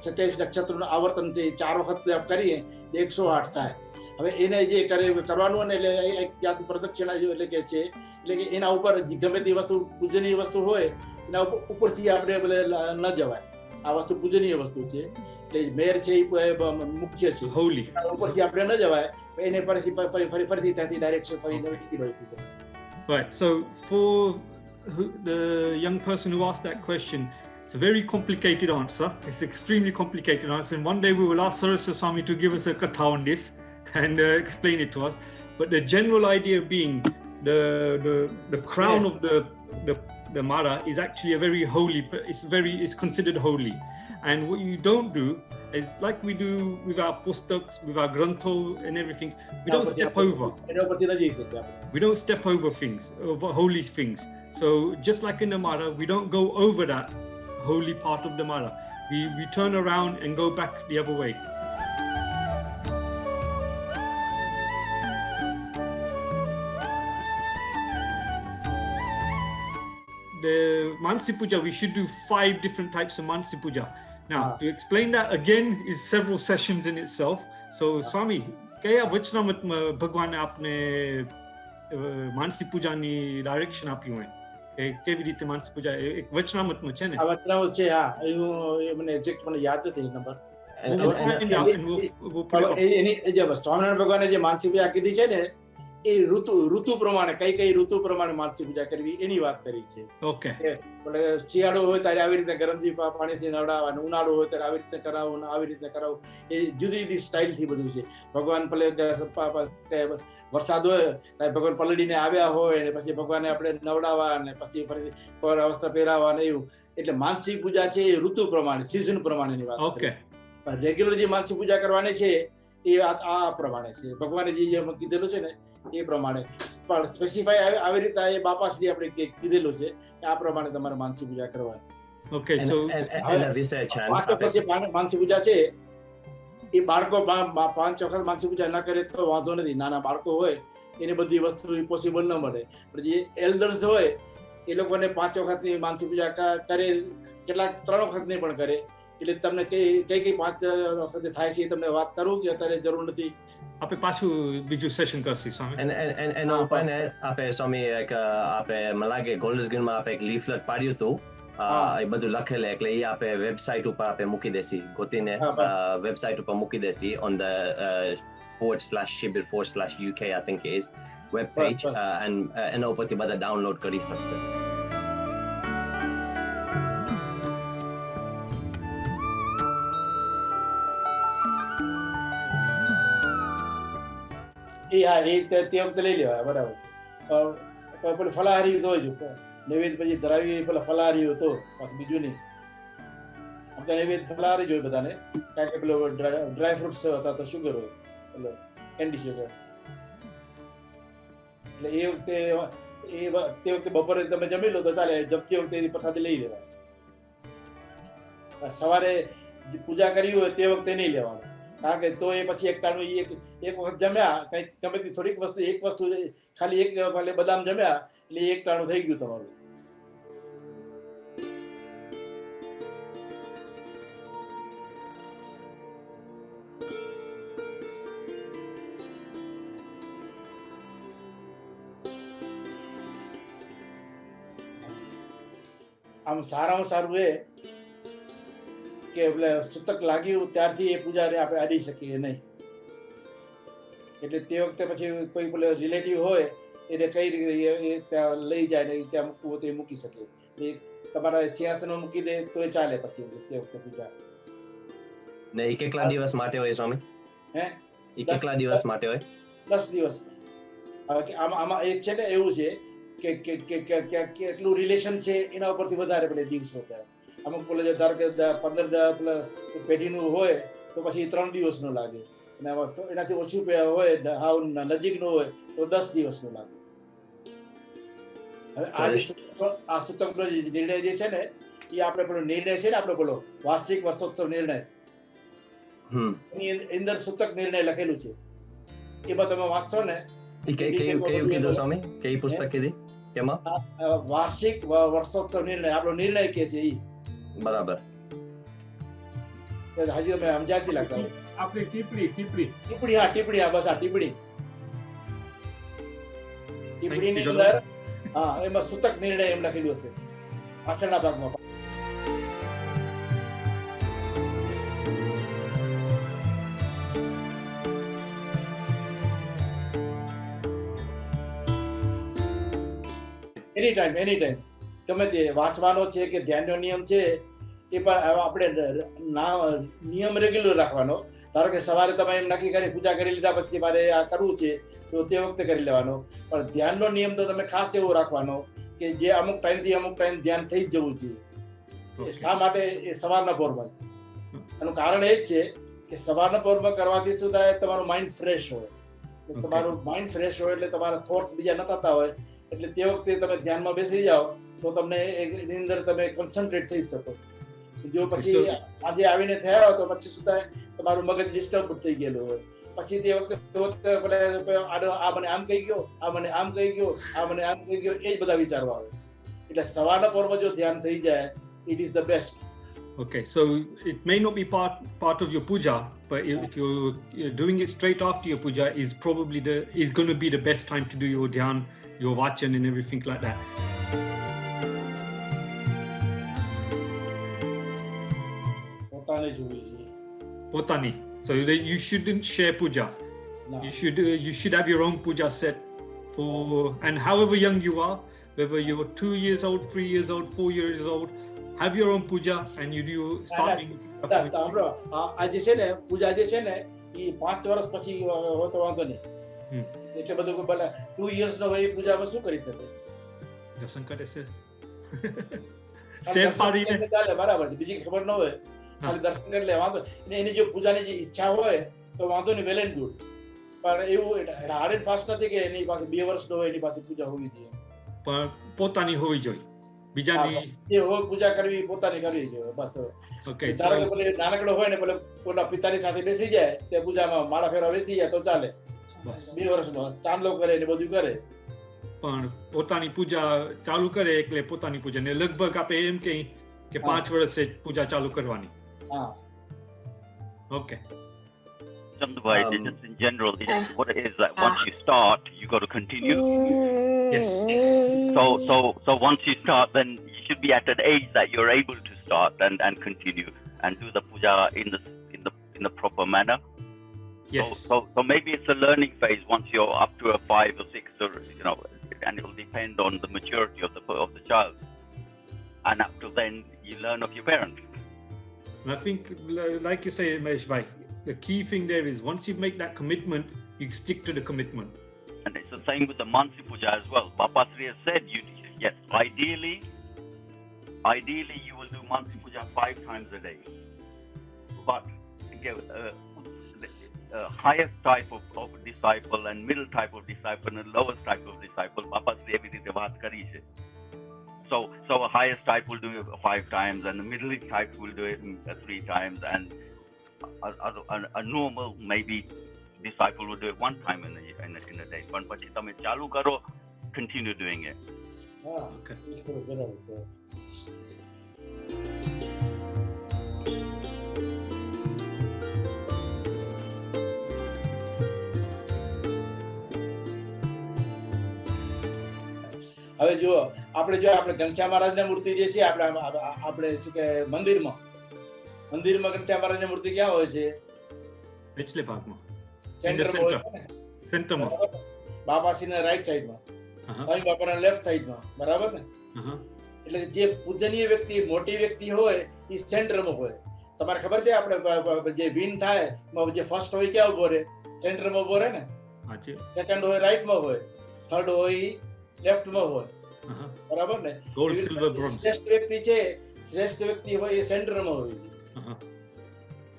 27 નક્ષત્રનું આવર્તન છે. 4 વખત કરીએ 108 થાય. હવે એને જે કરવાનું ને એટલે એક જાતનું પ્રદક્ષિણા એટલે કે છે, એટલે કે એના ઉપર ગમે તે વસ્તુ પૂજનીય વસ્તુ હોય એના ઉપરથી આપણે ન જવાય. આ વસ્તુ પૂજનીય વસ્તુ છે એટલે મેર છે એ મુખ્ય છે, ઉપરથી આપણે ન જવાય. એને ફરીથી ત્યાંથી ડાયરેક્શન ફરીને નીકળી હોય. Right. So for the young person who asked that question, it's a very complicated answer. It's extremely complicated answer. And one day we will ask Saraswati Swami to give us a katha on this and explain it to us. But the general idea being the crown of the Mara is actually a very holy. It's considered holy. And what you don't do is like we do with our pustaks, with our grantho and everything. We don't step over. We don't step over things, over holy things. So just like in the Mara, we don't go over that holy part of the Mara. We turn around and go back the other way. The Mansi Puja, we should do 5 different types of Mansi Puja. Now, to explain that again is several sessions in itself. So, Swami, kaya vachnamat Bhagwan apne Mansi Puja ni direction api hai? કેવી રીતે માનસી પૂજા એક વચનામતમાં છે ને? આ વચનામત છે, હા. એ મને exact મને યાદ નથી નંબર. એની જે સ્વામિનારાયણ ભગવાને જે માનસી પૂજા કીધી છે ને, એ ઋતુ પ્રમાણે કઈ ઋતુ પ્રમાણે માનસી પૂજા કરવી એની વાત કરી છે. ઓકે. એટલે શિયાળો હોય ત્યારે આવી રીતે ગરમથી પાણીથી નવડાવવાનું, ઉનાળો હોય ત્યારે આવી રીતે કરાવવું, આવી રીતે કરાવવું. એ જુદી જુદી સ્ટાઇલથી બધું છે. ભગવાન ભલે વરસાદ હોય ત્યારે ભગવાન પલળીને આવ્યા હોય ને પછી ભગવાનને આપણે નવડાવવા અને પછી ફરી વસ્ત્ર પહેરાવવા ને એવું. એટલે માનસી પૂજા છે એ ઋતુ પ્રમાણે, સિઝન પ્રમાણેની વાત. ઓકે. રેગ્યુલર જે માનસી પૂજા કરવાની છે એ આ પ્રમાણે છે. ભગવાને જે કીધેલું છે ને એ પ્રમાણે સ્પેસિફાઈ આવી રીતે એ બાપાશ્રી આપણે કીધેલું છે કે આ પ્રમાણે તમારે માનસી પૂજા કરવાની. Okay, so માનસી પૂજા છે એ બાળકો 5 વખત માનસી પૂજા ના કરે તો વાંધો નથી. નાના બાળકો હોય એને બધી વસ્તુ પોસિબલ ન મળે, પણ જે એલ્ડર્સ હોય એ લોકોને 5 વખતની માનસી પૂજા કરે, કેટલાક 3 વખતની પણ કરે. એટલે તમને કઈ 5 વખત થાય છે એ તમને વાત કરું કે અત્યારે જરૂર નથી? આપણે પાછું બીજું સેશન કરશી સ્વામી. એનો ઉપાય આપણે સ્વામી એક આપણે મલાગે ગોલ્ડસગીરમાં આપણે એક લીફલેટ પાડ્યું હતું, એ બધું લખેલું, એટલે એ આપણે વેબસાઇટ ઉપર આપણે મૂકી દેસી, ગોતીને વેબસાઇટ ઉપર મૂકી દેસી on the /shibir/uk I think it is web page, and એના ઉપરથી બધા ડાઉનલોડ કરી શકશે. એ હા, એ તે વખતે લઈ લેવાય, બરાબર છે. પેલું ફલાહારી હોય છે, નૈવેદ્ય પછી ધરાવી પેલા ફલાહારી હતો, પાછું બીજું નહીં. આમ તો નૈવેદ્ય ફલાહારી જ હોય બધાને, કારણ કે પેલો ડ્રાય ફ્રૂટ્સ હતા તો શુગર હોય, એટલે કેન્ડી શુગર. એટલે એ વખતે તે વખતે બપોરે તમે જમી લો તો ચાલે, જમતી વખતે પ્રસાદી લઈ લેવાય. સવારે પૂજા કરી હોય તે વખતે નહીં લેવાનું, કારણ કે તો એ પછી એક ટાણું એક વખત જમ્યા, કંઈક ગમે થોડીક વસ્તુ, એક વસ્તુ ખાલી એક બદામ જમ્યા એટલે એક ટાણું થઈ ગયું તમારું. આમ સારામાં સારું એ કે એટલે સૂતક લાગ્યું ત્યારથી એ પૂજાને આપણે અડી શકીએ નહીં. એટલે તે વખતે પછી કોઈ પેલો રિલેટિવ હોય એને કઈ રીતે ત્યાં લઈ જાય ને ત્યાં મૂકવું હોય તો એ મૂકી શકે. એ તમારા સિંહાસનમાં મૂકી દે તો એ ચાલે પછી તે વખતે પૂજા. ને એ કેટલા દિવસ માટે હોય સ્વામી? હે, એ કેટલા દિવસ માટે હોય? 10 દિવસ. આમાં એક છે ને એવું છે કે કેટલું રિલેશન છે એના ઉપરથી વધારે પડે દિવસો થાય. અમુક પેલો જે ધારો કે 15 પેઢીનું હોય તો પછી 3 દિવસનું લાગે, અને એનાથી ઓછું હોય, હાવ નજીકનું હોય તો 10 દિવસનું લાગે. આ સૂતકનો નિર્ણય જે છે ને એ આપણે પેલો નિર્ણય છે ને આપણો પેલો વાર્ષિક વર્ષોત્સવ નિર્ણય, એની અંદર સૂતક નિર્ણય લખેલું છે. એમાં તમે વાંચશો ને. કયું કીધું સ્વામી? કઈ પુસ્તક કીધી? કેમાં? વાર્ષિક વર્ષોત્સવ નિર્ણય, આપણો નિર્ણય કે છે એ. બરાબર. હજી તમે સમજાતી લાગતા હોય. આપણી ટીપણી. હા, ટીપણી. હા, બસ આ ટીપણી. ટીપણીની અંદર હા એમાં સૂતક નિર્ણય એમ લખેલું હશે પાછળના ભાગમાં. એની ટાઈમ ગમે તે વાંચવાનો છે કે ધ્યાનનો નિયમ છે એ પણ આપણે નિયમ રેગ્યુલર રાખવાનો. ધારો કે સવારે તમે એમ નક્કી કરી પૂજા કરી લીધા પછી મારે આ કરવું છે તો તે વખતે કરી લેવાનો. પણ ધ્યાનનો નિયમ તો તમે ખાસ એવો રાખવાનો કે જે અમુક ટાઈમથી અમુક ટાઈમ ધ્યાન થઈ જ જવું જોઈએ. શા માટે? એ સવારના પોરમાં. એનું કારણ એ જ છે કે સવારના પોરમાં કરવાથી શું થાય, તમારું માઇન્ડ ફ્રેશ હોય. તમારું માઇન્ડ ફ્રેશ હોય એટલે તમારા થોટ્સ બીજા ન થતા હોય, એટલે તે વખતે તમે ધ્યાનમાં બેસી જાઓ તો તમને એની અંદર તમે કોન્સન્ટ્રેટ થઈ શકો. જો પછી આજે આવીને થયા હોય તો પછી શું થાય, તમારું મગજ ડિસ્ટર્બ થઈ ગયેલું હોય. પછી તે વખતે આ મને આમ કહી ગયો, આ મને આમ કહી ગયો, આ મને આમ કહી ગયો, એ જ બધા વિચારવા આવે. એટલે સવારના પોરમાં જો ધ્યાન થઈ જાય, it is the best. Okay, so it may not be part of your puja, but if you're doing it straight after your puja, is going to be the best time to do your dhyan, your vachan and everything like that. Potani. So you shouldn't share puja. No. You should have your own puja set and however young you are, whether you're 2 years old, 3 years old, 4 years old, have your own puja and you do starting. આજે છે ને પૂજા જે છે ને એ 5 વર્ષ પછી હોય તો વાંધો નહીં. એટલે બધું ભલે 2 years નો હોય એ પૂજામાં શું કરી શકે? દર્શન કરે છે. ચાલે બરાબર, બીજી ખબર ન હોય ખાલી દર્શન કરી લે વાંધો. એની જો પૂજાની જે ઈચ્છા હોય તો વાંધો નહીં, વેલ એન્ડ ગુડ. પણ એવું હાર્ડ એન્ડ ફાસ્ટ નથી કે એની પાસે 2 વર્ષ નો હોય એની પાસે પૂજા હોવી જોઈએ. પણ પોતાની હોવી જોઈએ, બીજાની જે હોય પૂજા કરવી પોતાની કરવી જોઈએ બસ. ઓકે, નાનકડો હોય ને પેલો પોતા પિતાની સાથે બેસી જાય તે પૂજામાં માળા ફેરવા બેસી જાય તો ચાલે. 2 વર્ષનો ચાંદલો કરે ને બધું કરે, પણ પોતાની પૂજા ચાલુ કરે એટલે પોતાની પૂજા ને લગભગ આપણે એમ કહી કે 5 વર્ષે પૂજા ચાલુ કરવાની. હા, okay. Chandabhai, just in general, what it is that once you start, you got to continue. Yes. So once you start, then you should be at an age that you're able to start and continue and do the puja in the proper manner. Yes. So maybe it's a learning phase once you're up to a 5 or 6, or and it will depend on the maturity of the child. And up to then, you learn of your parents. And I think, like you say, Mesh bhai, the key thing there is once you make that commitment, you stick to the commitment. And it's the same with the Mansi Puja as well. Bapa Sri has said, yes, ideally you will do Mansi Puja 5 times a day. But highest type of disciple and middle type of disciple and lowest type of disciple, Bapa Sri evi rite વાત કરી છે. So a highest type will do it 5 times and the middle type will do it 3 times, and a normal maybe disciple will do it 1 time in a day. But પછી તમે ચાલુ કરો, continue doing it. Okay. હવે જો આપણે ઘનશ્યામ મહારાજની મૂર્તિ જે છે આપણે શું કે મંદિરમાં ઘનશ્યામ મહારાજની મૂર્તિ ક્યાં હોય છે? पिछले भाग में સેન્ટરમાં, બાપાશ્રીના રાઈટ સાઈડમાં, સ્વામી બાપાના લેફ્ટ સાઈડમાં, બરાબર ને? એટલે જે પૂજનીય વ્યક્તિ, મોટી વ્યક્તિ હોય એ સેન્ટરમાં હોય. તમારે ખબર છે આપણે જે વિન થાય જે ફર્સ્ટ હોય ક્યાં ઉભો રહે? સેન્ટરમાં ઉભો રહે ને. સેકન્ડ હોય રાઈટમાં હોય, થર્ડ હોય લેફ્ટમાં હોય, બરાબર ને? શ્રેષ્ઠ વ્યક્તિ છે, શ્રેષ્ઠ વ્યક્તિ હોય એ સેન્ટરમાં હોય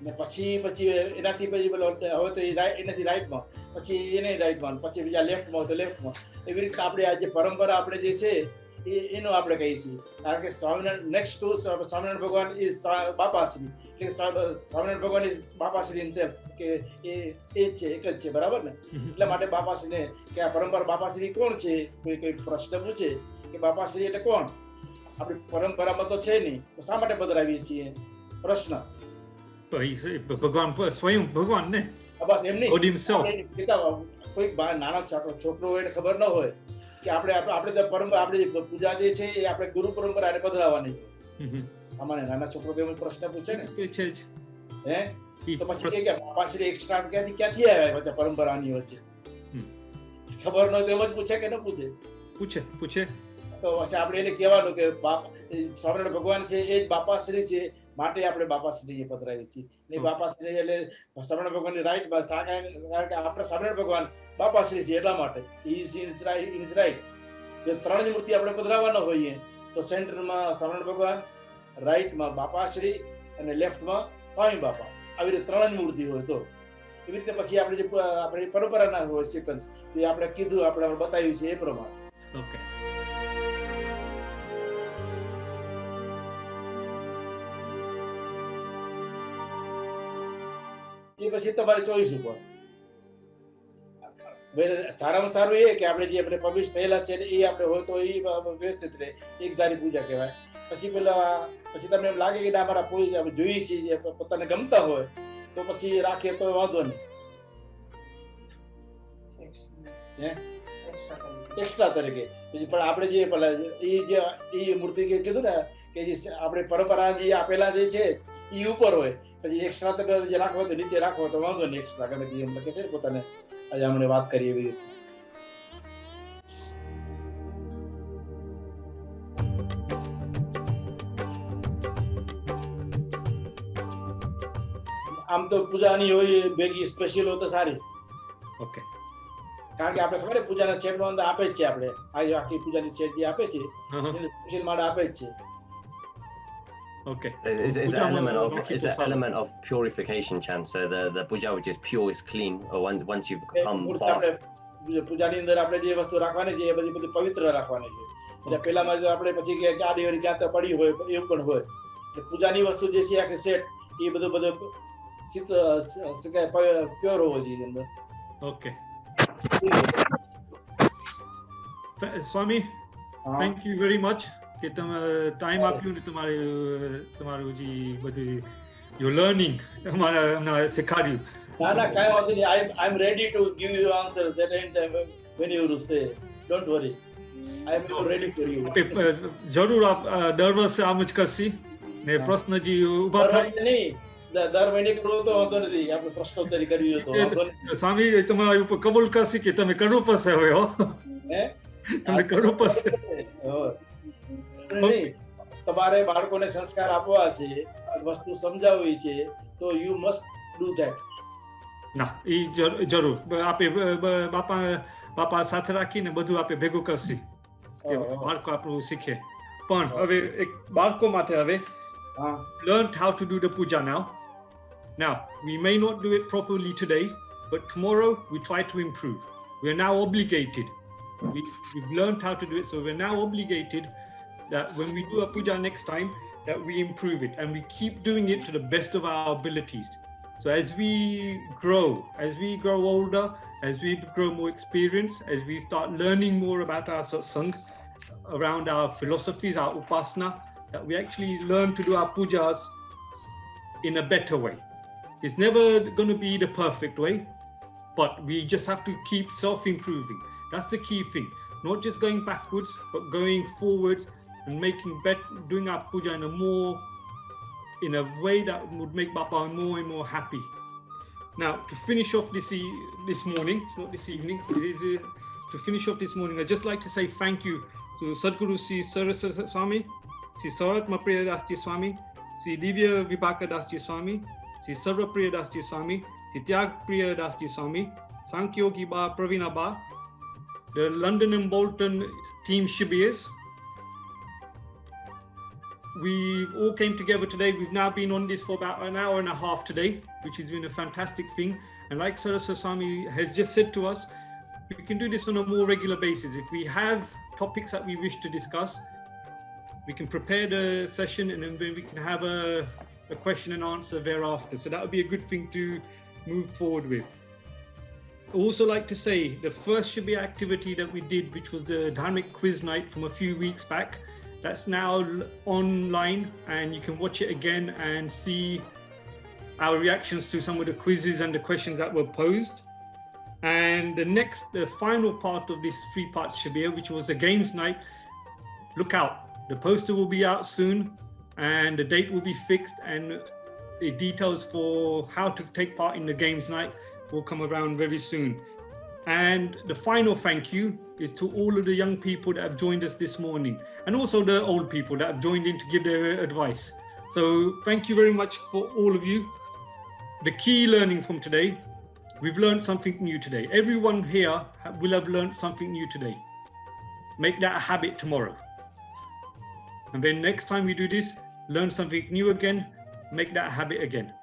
ને પછી એનાથી પછી હવે તો એનાથી રાઈટમાં, પછી એને રાઈટમાં, પછી બીજા લેફ્ટમાં હોય તો લેફ્ટમાં. એવી રીતે આપણે આ જે પરંપરા આપણે જે છે એનું આપણે કહીએ છીએ. કારણ કે સ્વામિનારાયણ નેક્સ્ટ ટુ સ્વામિનારાયણ ભગવાન ઇઝ બાપાશ્રી, એટલે સ્વામિનારાયણ ભગવાન ઇઝ બાપાશ્રી હિમસેલ્ફ, કે એ જ છે, એક જ છે, બરાબર ને? એટલા માટે બાપાશ્રીને કે આ પરંપરા બાપાશ્રી કોણ છે, કોઈ પ્રશ્ન પૂછે કે બાપાશ્રી એટલે કોણ? આપણી પરંપરામાં તો છે નહીં, તો શા માટે બદલાવીએ છીએ? પ્રશ્ન. ભગવાન સ્વયં ભગવાન ને, બસ એમ નહીં. કોઈ નાનો છોકરો હોય ને ખબર ન હોય કે આપણે પરંપરા, આપણી પૂજા જે છે એ આપણે ગુરુ પરંપરાને બદલાવાની છે. અમારે નાના છોકરો એમ પ્રશ્ન પૂછે ને, તો પછી કે બાપાશ્રી એક્સ્ટ્રા ક્યાંથી આવ્યા પરંપરાની વચ્ચે? ખબર ન હોય તો એમ જ પૂછે કે ન પૂછે? પૂછે. તો પછી આપણે એને કહેવાનું કે સ્વામિનારાયણ ભગવાન છે એ જ બાપાશ્રી છે, માટે આપણે બાપાશ્રીએ પધરાવી છીએ. ને બાપાશ્રી એટલે સ્વામિનારાયણ ભગવાનની રાઈટ બસ, કારણ કે આપણે સ્વામિનારાયણ ભગવાન બાપાશ્રી છે એટલા માટે ઇઝ રાઈટ. જો 3 જ મૂર્તિ આપણે પધરાવવાના હોઈએ તો સેન્ટરમાં સ્વામિનારાયણ ભગવાન, રાઈટમાં બાપાશ્રી અને લેફ્ટમાં સ્વામી બાપા, આવી રીતે 3 જ મૂર્તિ હોય તો એવી રીતે પછી આપણે જે આપણી પરંપરાના હોય સિક્વન્સ એ આપણે કીધું, આપણે બતાવ્યું છે એ પ્રમાણે. ઓકે. એ પછી તમારે ચોઈસ ઉપર. સારામાં સારું એ કે આપણે જે આપણે પબ્લિશ થયેલા છે એ આપણે હોય તો એ વ્યવસ્થિત રહે, એક ધારી પૂજા કહેવાય. પછી તમને એમ લાગે કે ના અમારા કોઈ આપણે જોઈએ છીએ પોતાને ગમતા હોય તો પછી રાખીએ તો વાંધો નહીં. એક્સ્ટ્રા તરીકે પછી પણ આપણે જે પેલા એ મૂર્તિ કીધું ને કે જે આપણે પરંપરા જે આપેલા જે છે એ ઉપર હોય, પછી એક્સ્ટ્રા તમે જે રાખવો તો નીચે રાખવો તો વાંધો નહીં. એક્સ્ટ્રા ગમે તે એમ લખે છે ને પોતાને. આજે અમને વાત કરીએ એવી રીતે. આમ તો પૂજાની હોય ભેગી સ્પેશિયલ હોય તો સારી. ઓકે. કારણ કે આપણે ખબર છે પૂજાના સેટમાં અંદર આપે જ છે, આપણે આ આખી પૂજાની સેટ જે આપે છે એને સ્પેશિયલ માટે આપે જ છે. Okay. It's an element of purification, Chan. So the puja which is pure is clean. Or once you become bath. પૂજાની અંદર આપણે જે વસ્તુ રાખવાની છે એ બધી પવિત્ર રાખવાની છે. એટલે પહેલામાં જો આપણે પછી કે આ દેવરી ક્યાં તો પડી હોય એવું પણ હોય. એટલે પૂજાની વસ્તુ જે છે આખી સેટ એ બધું પ્યોર હોવો જોઈએ અંદર. Okay. Swami, thank you very much કે તમે ટાઈમ આપ્યું ને તમારું જે બધું યોર લર્નિંગ તમારે અમને શીખવાડ્યું. ના કાંઈ વાંધો નહીં. I am ready to give you answers at any time when you say. Don't worry, I am ready for you. જરૂર આપ દર વર્ષે આમ જ કરશી ને પ્રશ્ન જે ઉભા થાય નહીં, દર મહિને કરવો તો વાંધો નથી. આપણે પ્રશ્નોત્તરી કરવી હોય તો સ્વામી તમારા ઉપર કબૂલ કરશી કે તમે કરવું પડશે હવે. તમે કરવું પડશે. તમારે બાળકોને સંસ્કાર આપવા છે, વસ્તુ સમજાવવી છે તો યુ મસ્ટ ડુ ધેટ. ના એ જરૂર આપે બાપા સાથે રાખીને બધું આપે ભેગું કરશી કે બાળકો આપણું શીખે. પણ હવે એક બાળકો માટે હવે learn how to do the puja now. We may not do it properly today, but tomorrow we try to improve. We are now obligated. We've learned how to do it, so we're now obligated that when we do a puja next time, that we improve it and we keep doing it to the best of our abilities. So as we grow older, as we grow more experience, as we start learning more about our satsang, around our philosophies, our upasana, that we actually learn to do our pujas in a better way. It's never going to be the perfect way, but we just have to keep self-improving. That's the key thing. Not just going backwards, but going forwards and doing our puja in a way that would make Bapa more and more happy. Now, to finish off this morning, it's not this evening, it is to finish off this morning, I'd just like to say thank you to Sadhguru Sri Saraswati Swami, Sri Sarat Mapriya Das Ji Swami, Sri Divya Vibhaka Das Ji Swami, Sri Sarva Priya Das Ji Swami, Sri Tyag Priya Das Ji Swami, Sankyogi Ba Pravina Ba, the London and Bolton team Shibirs. We all came together today. We've now been on this for about an hour and a half today, which has been a fantastic thing. And like Saraswati Swami has just said to us, we can do this on a more regular basis. If we have topics that we wish to discuss, we can prepare the session and then we can have a question and answer thereafter. So that would be a good thing to move forward with. I also like to say the first Shibir activity that we did, which was the Dharmic quiz night from a few weeks back, that's now online and you can watch it again and see our reactions to some of the quizzes and the questions that were posed. And the final part of this 3-part Shibir, which was a games night, look out. The poster will be out soon and the date will be fixed and the details for how to take part in the games night will come around very soon. And the final thank you is to all of the young people that have joined us this morning, and also the old people that have joined in to give their advice. So thank you very much for all of you. The key learning from today, we've learned something new today. Everyone here will have learned something new today. Make that a habit tomorrow. And then next time we do this, learn something new again, make that a habit again.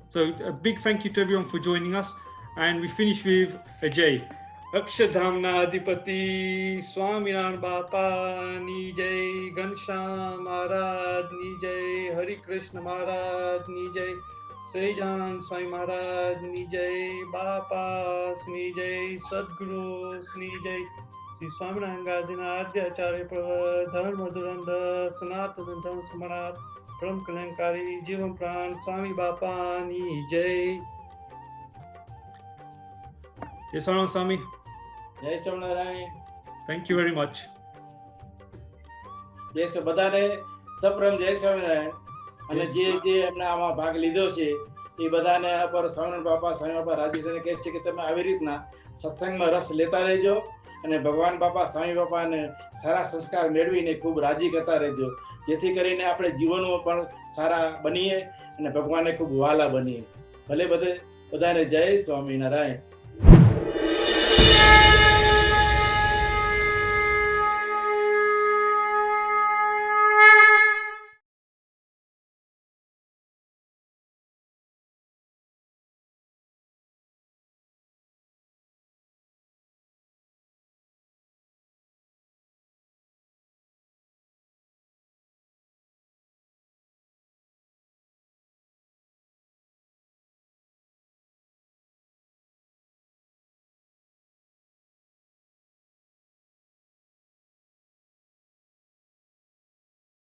So a big thank you to everyone for joining us. And we finish with Ajay. Akshadhamna Adipati Swaminarayan Bapa Ni Jai, Ghanshyam Maharaj Ni Jai, Hari Krishna Maharaj Ni Jai, Sejan Swami Maharaj Ni Jai, Bapa Ni Jai, Sadguru Ni Jai, Sri Swaminarayan Gadina Adya Acharya Prabha, Dharma Duranda, Sanatana Dharma Samarat, Param Kalankari, Jeevan Pran, Swami Bapa Ni Jai. Yes, Arun Swami. જય Swaminarayan. Thank you very much. જય બધાને સપ્રમ જય સ્વામિનારાયણ. અને Yes. જે એમને આમાં ભાગ લીધો છે એ બધાને પર સ્વામિનારાયણ બાપા સ્વામી બાપા રાજી થઈને કહે છે કે તમે આવી રીતના સત્સંગમાં રસ લેતા રહેજો અને ભગવાન બાપા સ્વામી બાપાને સારા સંસ્કાર મેળવીને ખૂબ રાજી કરતા રહેજો, જેથી કરીને આપણે જીવનમાં પણ સારા બનીએ અને ભગવાનને ખૂબ વહાલા બનીએ. ભલે બધાને જય સ્વામિનારાયણ.